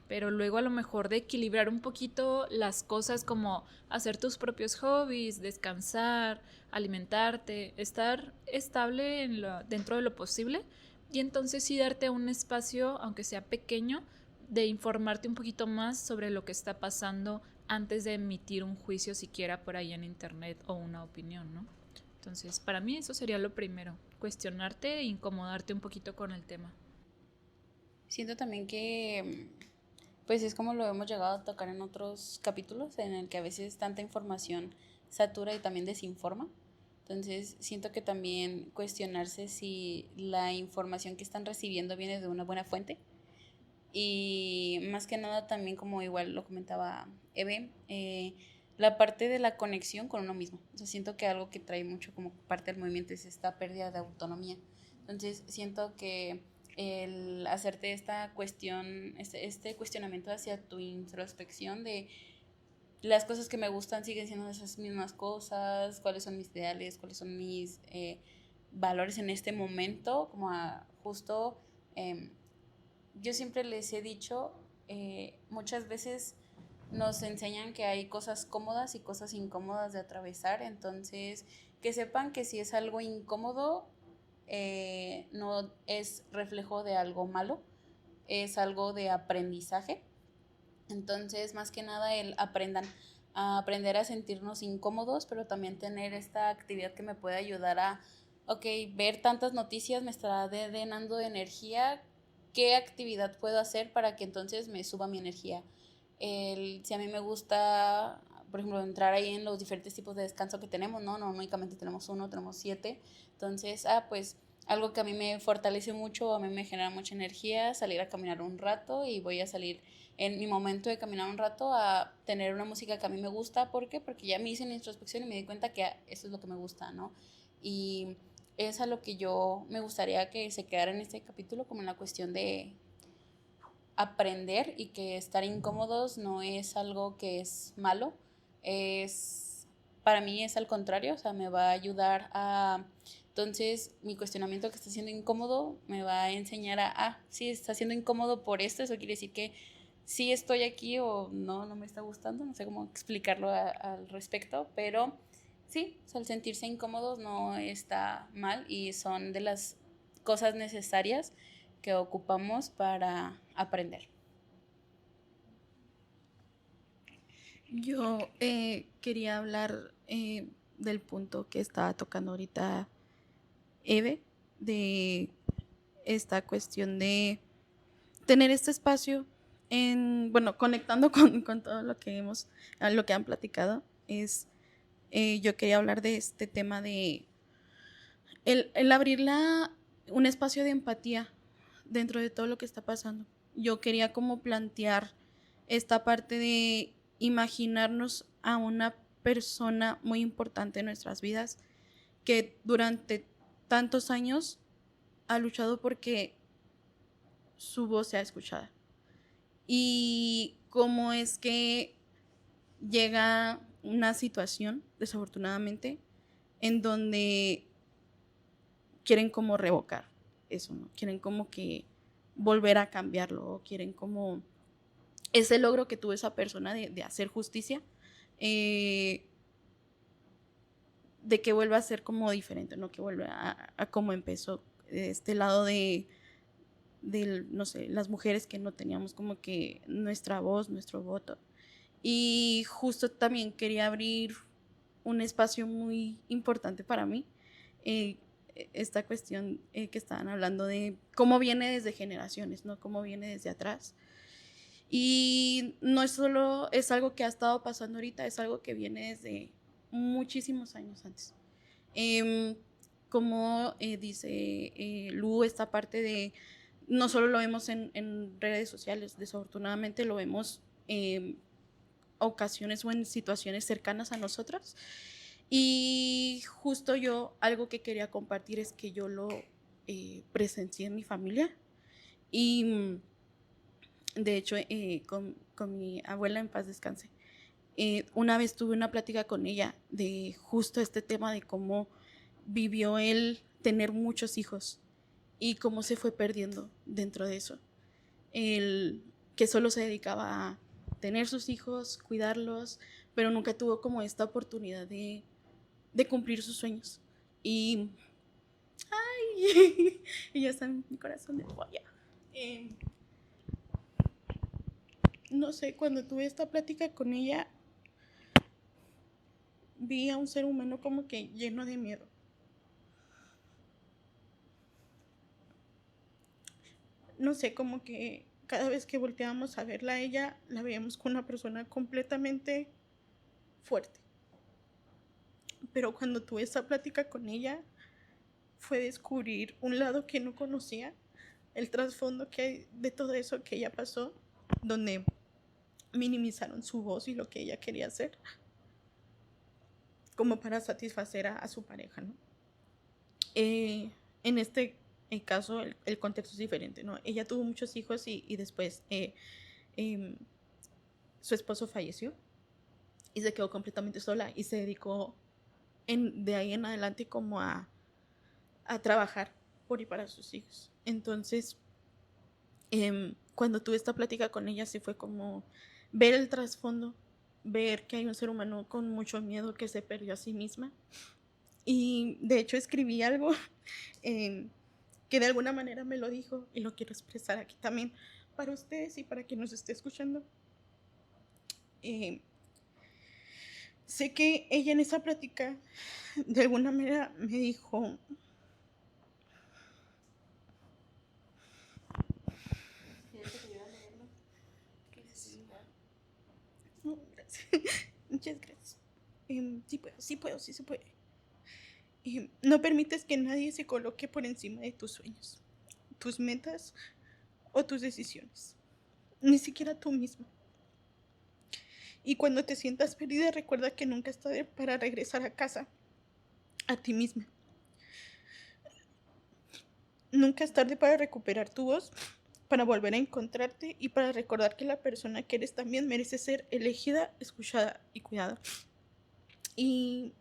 Speaker 4: pero luego a lo mejor de equilibrar un poquito las cosas como hacer tus propios hobbies, descansar, alimentarte, estar estable dentro de lo posible y entonces sí darte un espacio, aunque sea pequeño, de informarte un poquito más sobre lo que está pasando antes de emitir un juicio siquiera por ahí en internet o una opinión, ¿no? Entonces, para mí eso sería lo primero, cuestionarte e incomodarte un poquito con el tema.
Speaker 3: Siento también que pues es como lo hemos llegado a tocar en otros capítulos, en el que a veces tanta información satura y también desinforma. Entonces siento que también cuestionarse si la información que están recibiendo viene de una buena fuente. Y más que nada también, como igual lo comentaba Eve, la parte de la conexión con uno mismo. O sea, siento que algo que trae mucho como parte del movimiento es esta pérdida de autonomía. Entonces siento que el hacerte esta cuestión, este cuestionamiento hacia tu introspección de las cosas que me gustan siguen siendo esas mismas cosas, cuáles son mis ideales, cuáles son mis valores en este momento, como justo, yo siempre les he dicho, muchas veces nos enseñan que hay cosas cómodas y cosas incómodas de atravesar, entonces que sepan que si es algo incómodo, no es reflejo de algo malo, es algo de aprendizaje. Entonces, más que nada, aprendan a aprender a sentirnos incómodos, pero también tener esta actividad que me puede ayudar a, ok, ver tantas noticias me estará drenando de energía, ¿qué actividad puedo hacer para que entonces me suba mi energía? Si a mí me gusta, por ejemplo, entrar ahí en los diferentes tipos de descanso que tenemos, ¿no? No únicamente tenemos uno, tenemos 7. Entonces, pues algo que a mí me fortalece mucho, a mí me genera mucha energía, salir a caminar un rato y voy a salir en mi momento de caminar un rato a tener una música que a mí me gusta. ¿Por qué? Porque ya me hice la introspección y me di cuenta que eso es lo que me gusta, ¿no? Y es a lo que yo me gustaría que se quedara en este capítulo, como en la cuestión de aprender y que estar incómodos no es algo que es malo, para mí es al contrario, o sea, me va a ayudar a, entonces mi cuestionamiento que está siendo incómodo me va a enseñar sí, está siendo incómodo por esto, eso quiere decir que sí estoy aquí o no me está gustando, no sé cómo explicarlo al respecto, pero sí, o sea, el sentirse incómodos no está mal y son de las cosas necesarias que ocupamos para aprender.
Speaker 5: Yo quería hablar del punto que estaba tocando ahorita Eve, de esta cuestión de tener este espacio conectando con todo lo que lo que han platicado, yo quería hablar de este tema de el abrir un espacio de empatía dentro de todo lo que está pasando. Yo quería como plantear esta parte de imaginarnos a una persona muy importante en nuestras vidas que durante tantos años ha luchado porque su voz sea escuchada. Y cómo es que llega una situación, desafortunadamente, en donde quieren como revocar eso, ¿no? Quieren como que volver a cambiarlo o quieren como ese logro que tuvo esa persona de hacer justicia, de que vuelva a ser como diferente, ¿no? Que vuelva a como empezó este lado de, no sé, las mujeres que no teníamos como que nuestra voz, nuestro voto. Y justo también quería abrir un espacio muy importante para mí, esta cuestión que estaban hablando de cómo viene desde generaciones, ¿no? Cómo viene desde atrás. Y no es solo, es algo que ha estado pasando ahorita, es algo que viene desde muchísimos años antes. Como dice Lu, esta parte de, no solo lo vemos en redes sociales, desafortunadamente lo vemos en ocasiones o en situaciones cercanas a nosotras. Y justo yo, algo que quería compartir es que yo lo presencié en mi familia. Y de hecho, con mi abuela, en paz descanse, una vez tuve una plática con ella de justo este tema de cómo vivió él tener muchos hijos y cómo se fue perdiendo dentro de eso. El que solo se dedicaba a tener sus hijos, cuidarlos, pero nunca tuvo como esta oportunidad de cumplir sus sueños. Y ay, y ya está en mi corazón de polla. No sé, cuando tuve esta plática con ella, vi a un ser humano como que lleno de miedo. No sé, como que cada vez que volteábamos a verla a ella, la veíamos con una persona completamente fuerte. Pero cuando tuve esta plática con ella, fue descubrir un lado que no conocía, el trasfondo que hay de todo eso que ella pasó, donde minimizaron su voz y lo que ella quería hacer, como para satisfacer a su pareja, ¿no? En este caso, el contexto es diferente, ¿no? Ella tuvo muchos hijos y después su esposo falleció y se quedó completamente sola y se dedicó de ahí en adelante como a trabajar por y para sus hijos. Entonces, cuando tuve esta plática con ella, sí fue como ver el trasfondo, ver que hay un ser humano con mucho miedo que se perdió a sí misma. Y de hecho escribí algo que de alguna manera me lo dijo y lo quiero expresar aquí también para ustedes y para quien nos esté escuchando. Sé que ella en esa plática de alguna manera me dijo: no, gracias. Muchas gracias. Sí se puede. No permites que nadie se coloque por encima de tus sueños, tus metas o tus decisiones, ni siquiera tú misma. Y cuando te sientas perdida, recuerda que nunca es tarde para regresar a casa, a ti misma. Nunca es tarde para recuperar tu voz, para volver a encontrarte y para recordar que la persona que eres también merece ser elegida, escuchada y cuidada. Y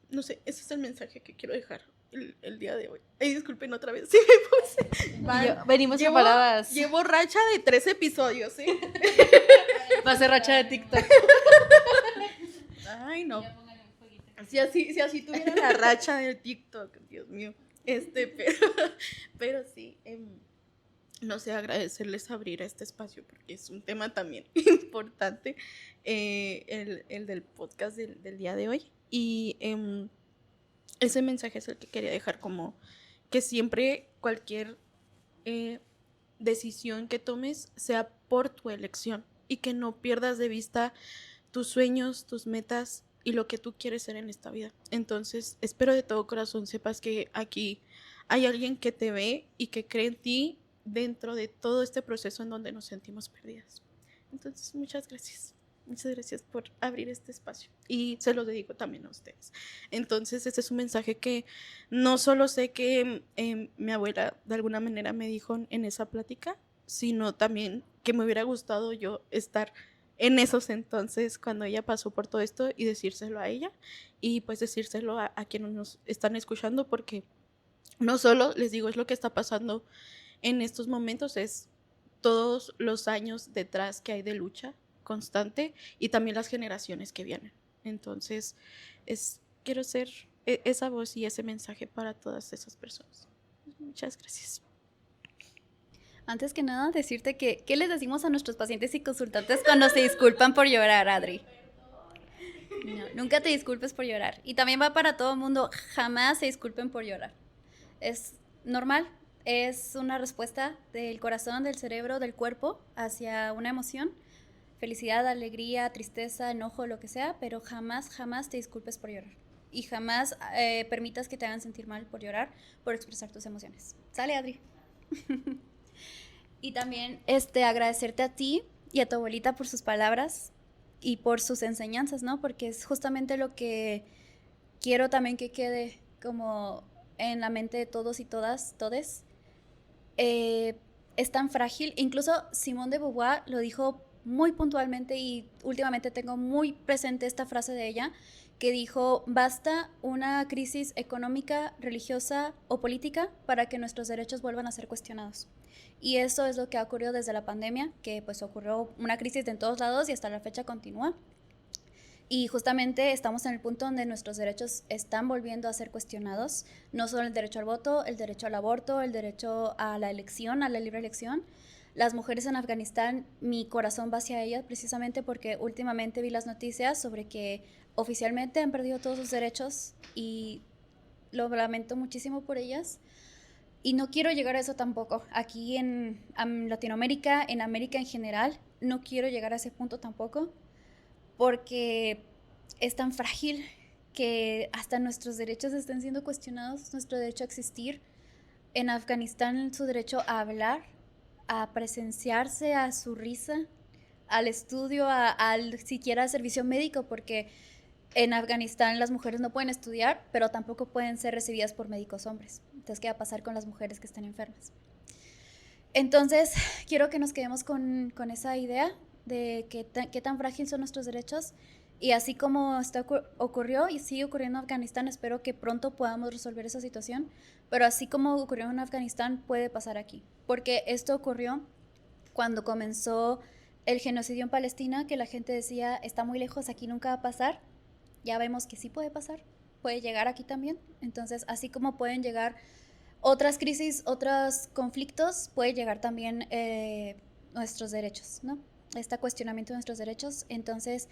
Speaker 5: no sé, ese es el mensaje que quiero dejar el día de hoy. Ay, disculpen otra vez, sí me puse.
Speaker 1: Venimos preparadas.
Speaker 5: Llevo racha de 3 episodios, ¿sí?
Speaker 1: Va a ser racha de TikTok.
Speaker 5: Ay, no. Si así tuviera la racha del TikTok, Dios mío. Pero sí, no sé, agradecerles abrir este espacio porque es un tema también importante, el del podcast del día de hoy. Y ese mensaje es el que quería dejar, como que siempre cualquier decisión que tomes sea por tu elección y que no pierdas de vista tus sueños, tus metas y lo que tú quieres ser en esta vida. Entonces, espero de todo corazón sepas que aquí hay alguien que te ve y que cree en ti dentro de todo este proceso en donde nos sentimos perdidas. Entonces, muchas gracias. Muchas gracias por abrir este espacio y se lo dedico también a ustedes. Entonces, este es un mensaje que no solo sé que mi abuela de alguna manera me dijo en esa plática, sino también que me hubiera gustado yo estar en esos entonces cuando ella pasó por todo esto y decírselo a ella y pues decírselo a quienes nos están escuchando, porque no solo les digo es lo que está pasando en estos momentos, es todos los años detrás que hay de lucha constante y también las generaciones que vienen. Entonces, quiero ser esa voz y ese mensaje para todas esas personas. Muchas gracias.
Speaker 2: Antes que nada, decirte que, ¿qué les decimos a nuestros pacientes y consultantes cuando se disculpan por llorar, Adri? No, nunca te disculpes por llorar. Y también va para todo el mundo, jamás se disculpen por llorar. Es normal, es una respuesta del corazón, del cerebro, del cuerpo hacia una emoción. Felicidad, alegría, tristeza, enojo, lo que sea, pero jamás, jamás te disculpes por llorar. Y jamás permitas que te hagan sentir mal por llorar, por expresar tus emociones. ¿Sale, Adri? Y también agradecerte a ti y a tu abuelita por sus palabras y por sus enseñanzas, ¿no? Porque es justamente lo que quiero también que quede como en la mente de todos y todas, todes. Es tan frágil. Incluso Simone de Beauvoir lo dijo muy puntualmente y últimamente tengo muy presente esta frase de ella, que dijo: basta una crisis económica, religiosa o política para que nuestros derechos vuelvan a ser cuestionados. Y eso es lo que ha ocurrido desde la pandemia, que pues ocurrió una crisis en todos lados y hasta la fecha continúa. Y justamente estamos en el punto donde nuestros derechos están volviendo a ser cuestionados, no solo el derecho al voto, el derecho al aborto, el derecho a la elección, a la libre elección. Las mujeres en Afganistán, mi corazón va hacia ellas precisamente porque últimamente vi las noticias sobre que oficialmente han perdido todos sus derechos y lo lamento muchísimo por ellas. Y no quiero llegar a eso tampoco. Aquí en Latinoamérica, en América en general, no quiero llegar a ese punto tampoco, porque es tan frágil que hasta nuestros derechos están siendo cuestionados, nuestro derecho a existir. En Afganistán, su derecho a hablar, a presenciarse, a su risa, al estudio, al siquiera servicio médico, porque en Afganistán las mujeres no pueden estudiar, pero tampoco pueden ser recibidas por médicos hombres. Entonces, ¿qué va a pasar con las mujeres que están enfermas? Entonces, quiero que nos quedemos con esa idea de qué tan frágiles son nuestros derechos. Y así como ocurrió y sigue ocurriendo en Afganistán, espero que pronto podamos resolver esa situación. Pero así como ocurrió en Afganistán, puede pasar aquí. Porque esto ocurrió cuando comenzó el genocidio en Palestina, que la gente decía, está muy lejos, aquí nunca va a pasar. Ya vemos que sí puede pasar, puede llegar aquí también. Entonces, así como pueden llegar otras crisis, otros conflictos, puede llegar también nuestros derechos, ¿no? Este cuestionamiento de nuestros derechos. Entonces,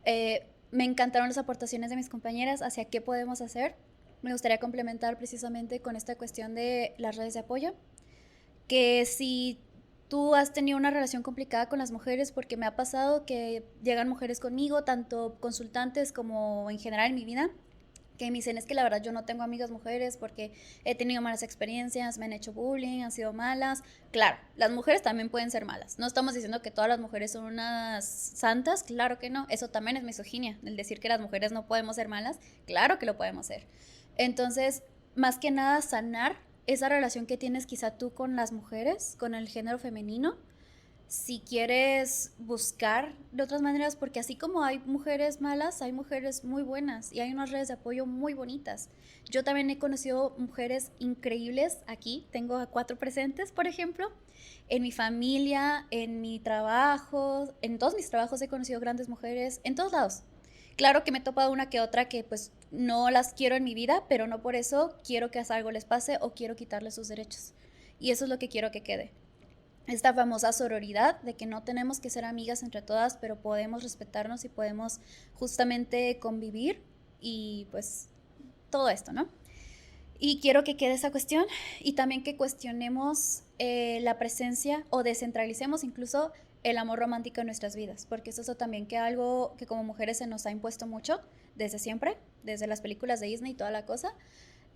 Speaker 2: me encantaron las aportaciones de mis compañeras hacia qué podemos hacer. Me gustaría complementar precisamente con esta cuestión de las redes de apoyo, que si tú has tenido una relación complicada con las mujeres, porque me ha pasado que llegan mujeres conmigo, tanto consultantes como en general en mi vida, que me dicen, es que la verdad yo no tengo amigas mujeres porque he tenido malas experiencias, me han hecho bullying, han sido malas. Claro, las mujeres también pueden ser malas. No estamos diciendo que todas las mujeres son unas santas, claro que no. Eso también es misoginia, el decir que las mujeres no podemos ser malas, claro que lo podemos ser. Entonces, más que nada, sanar esa relación que tienes quizá tú con las mujeres, con el género femenino, si quieres buscar de otras maneras, porque así como hay mujeres malas, hay mujeres muy buenas y hay unas redes de apoyo muy bonitas. Yo también he conocido mujeres increíbles aquí, tengo a 4 presentes, por ejemplo, en mi familia, en mi trabajo, en todos mis trabajos he conocido grandes mujeres, en todos lados. Claro que me he topado una que otra que pues no las quiero en mi vida, pero no por eso quiero que algo les pase o quiero quitarles sus derechos. Y eso es lo que quiero que quede. Esta famosa sororidad de que no tenemos que ser amigas entre todas, pero podemos respetarnos y podemos justamente convivir y pues todo esto, ¿no? Y quiero que quede esa cuestión y también que cuestionemos la presencia o descentralicemos incluso el amor romántico en nuestras vidas, porque eso es también que algo que como mujeres se nos ha impuesto mucho desde siempre, desde las películas de Disney y toda la cosa.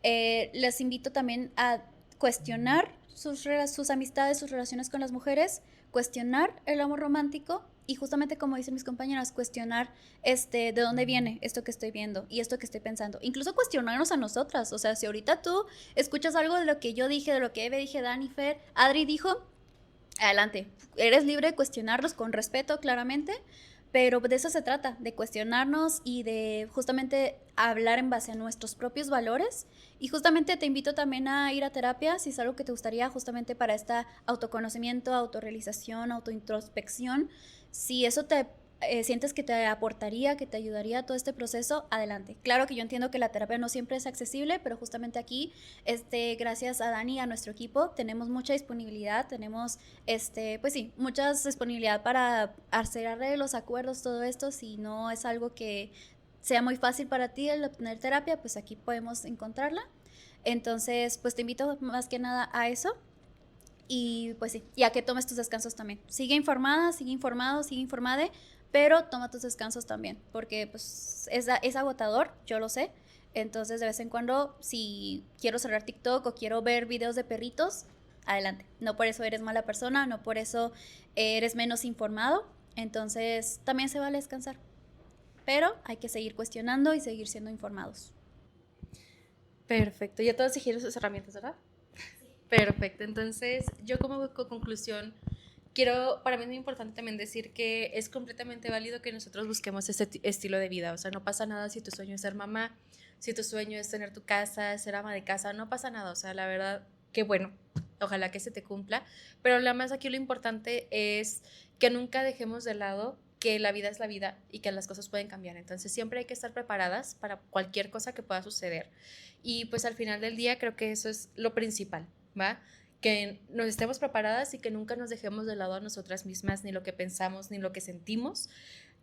Speaker 2: Les invito también a cuestionar sus amistades, sus relaciones con las mujeres, cuestionar el amor romántico y justamente como dicen mis compañeras, cuestionar de dónde viene esto que estoy viendo y esto que estoy pensando. Incluso cuestionarnos a nosotras, o sea, si ahorita tú escuchas algo de lo que yo dije, de lo que Eve dije, Dani, Fer, Adri dijo, adelante, eres libre de cuestionarlos con respeto claramente, Pero de eso se trata, de cuestionarnos y de justamente hablar en base a nuestros propios valores. Y justamente te invito también a ir a terapia si es algo que te gustaría justamente para este autoconocimiento, autorrealización, autointrospección. Si eso te sientes que te aportaría, que te ayudaría a todo este proceso, adelante. Claro que yo entiendo que la terapia no siempre es accesible, pero justamente aquí, gracias a Dani y a nuestro equipo, tenemos mucha disponibilidad, tenemos, pues sí, mucha disponibilidad para hacer los acuerdos, todo esto. Si no es algo que sea muy fácil para ti el obtener terapia, pues aquí podemos encontrarla. Entonces, pues te invito más que nada a eso. Y pues sí, y a que tomes tus descansos también. Sigue informada, sigue informado, sigue informada, pero toma tus descansos también, porque pues es agotador, yo lo sé. Entonces de vez en cuando, si quiero cerrar TikTok o quiero ver videos de perritos, adelante. No por eso eres mala persona, no por eso eres menos informado. Entonces también se vale descansar. Pero hay que seguir cuestionando y seguir siendo informados.
Speaker 1: Perfecto, ya todos dijeron sus herramientas, ¿verdad? Perfecto, entonces yo como conclusión para mí es muy importante también decir que es completamente válido que nosotros busquemos ese estilo de vida, o sea, no pasa nada si tu sueño es ser mamá, si tu sueño es tener tu casa, ser ama de casa, no pasa nada, o sea, la verdad, qué bueno, ojalá que se te cumpla, pero la más aquí lo importante es que nunca dejemos de lado que la vida es la vida y que las cosas pueden cambiar, entonces siempre hay que estar preparadas para cualquier cosa que pueda suceder y pues al final del día creo que eso es lo principal, ¿va? Que nos estemos preparadas y que nunca nos dejemos de lado a nosotras mismas, ni lo que pensamos, ni lo que sentimos.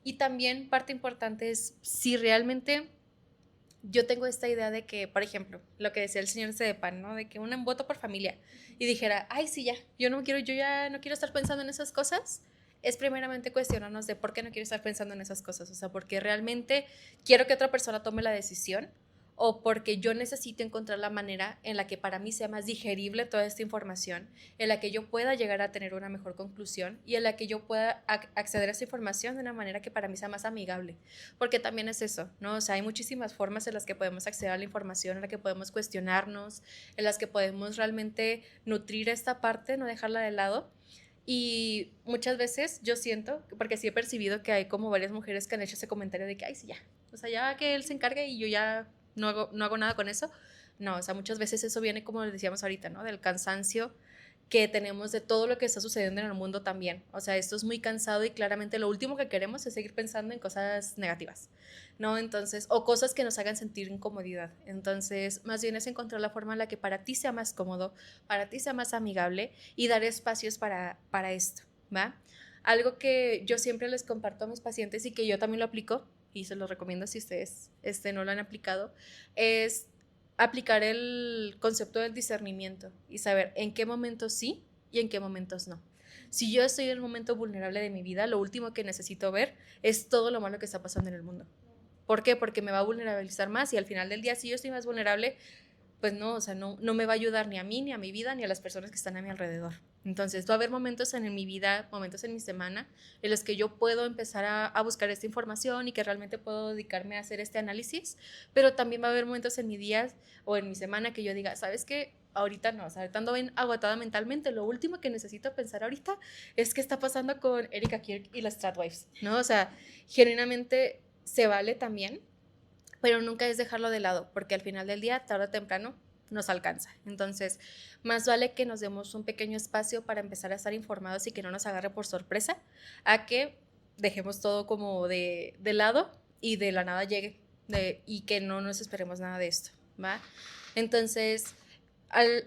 Speaker 1: Y también parte importante es si realmente yo tengo esta idea de que, por ejemplo, lo que decía el señor Cedepan, ¿no? De que un voto por familia y dijera, ay, sí, ya, yo ya no quiero estar pensando en esas cosas, es primeramente cuestionarnos de por qué no quiero estar pensando en esas cosas, o sea, porque realmente quiero que otra persona tome la decisión o porque yo necesito encontrar la manera en la que para mí sea más digerible toda esta información, en la que yo pueda llegar a tener una mejor conclusión y en la que yo pueda acceder a esta información de una manera que para mí sea más amigable, porque también es eso, ¿no? O sea, hay muchísimas formas en las que podemos acceder a la información, en las que podemos cuestionarnos, en las que podemos realmente nutrir esta parte, no dejarla de lado. Y muchas veces yo siento, porque sí he percibido que hay como varias mujeres que han hecho ese comentario de que, ay, sí, ya, o sea, ya que él se encargue y yo ya no hago nada con eso. No, o sea, muchas veces eso viene, como decíamos ahorita, ¿no? Del cansancio que tenemos de todo lo que está sucediendo en el mundo también. O sea, esto es muy cansado y claramente lo último que queremos es seguir pensando en cosas negativas, ¿no? Entonces, o cosas que nos hagan sentir incomodidad. Entonces, más bien es encontrar la forma en la que para ti sea más cómodo, para ti sea más amigable y dar espacios para esto, ¿va? Algo que yo siempre les comparto a mis pacientes y que yo también lo aplico, y se los recomiendo si ustedes no lo han aplicado, es aplicar el concepto del discernimiento y saber en qué momentos sí y en qué momentos no. Si yo estoy en el momento vulnerable de mi vida, lo último que necesito ver es todo lo malo que está pasando en el mundo. ¿Por qué? Porque me va a vulnerabilizar más y al final del día, si yo estoy más vulnerable, pues no, o sea, no me va a ayudar ni a mí, ni a mi vida, ni a las personas que están a mi alrededor. Entonces va a haber momentos en mi vida, momentos en mi semana, en los que yo puedo empezar a buscar esta información y que realmente puedo dedicarme a hacer este análisis, pero también va a haber momentos en mi día o en mi semana que yo diga, ¿sabes qué? Ahorita no, o sea, ahorita ando bien agotada mentalmente, lo último que necesito pensar ahorita es qué está pasando con Erika Kirk y las Stradwives, ¿no? O sea, genuinamente se vale también, pero nunca es dejarlo de lado, porque al final del día, tarde o temprano, nos alcanza. Entonces, más vale que nos demos un pequeño espacio para empezar a estar informados y que no nos agarre por sorpresa, a que dejemos todo como de lado y de la nada llegue y que no nos esperemos nada de esto, ¿va? Entonces,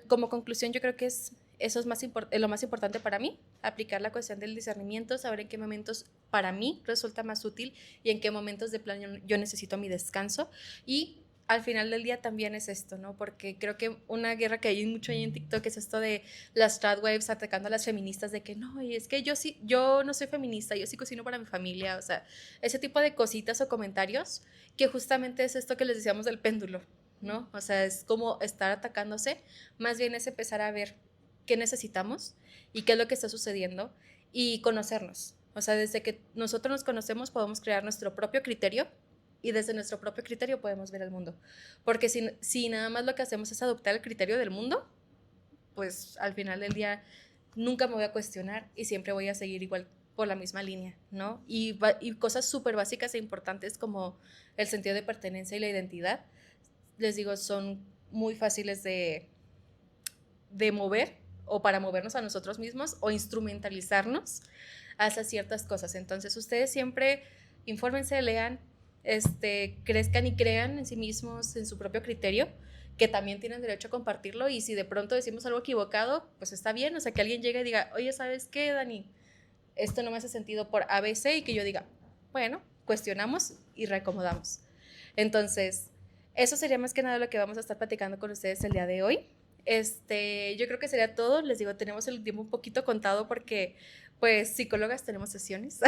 Speaker 1: como conclusión, yo creo que eso es lo más importante para mí, aplicar la cuestión del discernimiento, saber en qué momentos para mí resulta más útil y en qué momentos de plan yo necesito mi descanso. Y al final del día también es esto, ¿no? Porque creo que una guerra que hay mucho ahí en TikTok es esto de las Stradwives atacando a las feministas, de que no, y es que yo no soy feminista, yo sí cocino para mi familia, o sea, ese tipo de cositas o comentarios que justamente es esto que les decíamos del péndulo, ¿no? O sea, es como estar atacándose, más bien es empezar a ver qué necesitamos y qué es lo que está sucediendo y conocernos. O sea, desde que nosotros nos conocemos podemos crear nuestro propio criterio y desde nuestro propio criterio podemos ver el mundo. Porque si nada más lo que hacemos es adoptar el criterio del mundo, pues al final del día nunca me voy a cuestionar y siempre voy a seguir igual por la misma línea, ¿no? Y cosas súper básicas e importantes como el sentido de pertenencia y la identidad, les digo, son muy fáciles de mover o para movernos a nosotros mismos o instrumentalizarnos hacia ciertas cosas. Entonces, ustedes siempre infórmense, lean, crezcan y crean en sí mismos, en su propio criterio, que también tienen derecho a compartirlo, y si de pronto decimos algo equivocado, pues está bien, o sea, que alguien llegue y diga, oye, ¿sabes qué, Dani? Esto no me hace sentido por ABC, y que yo diga, bueno, cuestionamos y reacomodamos. Entonces, eso sería más que nada lo que vamos a estar platicando con ustedes el día de hoy. Yo creo que sería todo. Les digo, tenemos el tiempo un poquito contado porque, pues, psicólogas tenemos sesiones.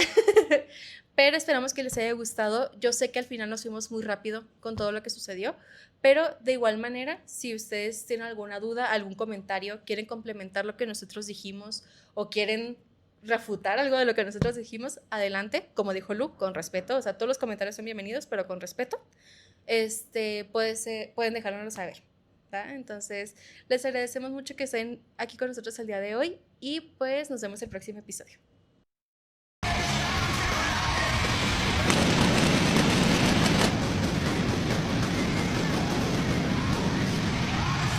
Speaker 1: Pero esperamos que les haya gustado. Yo sé que al final nos fuimos muy rápido con todo lo que sucedió, pero de igual manera, si ustedes tienen alguna duda, algún comentario, quieren complementar lo que nosotros dijimos o quieren refutar algo de lo que nosotros dijimos, adelante, como dijo Lu, con respeto. O sea, todos los comentarios son bienvenidos, pero con respeto. Pueden dejárnoslo saber, ¿tá? Entonces, les agradecemos mucho que estén aquí con nosotros el día de hoy, y pues nos vemos el próximo episodio.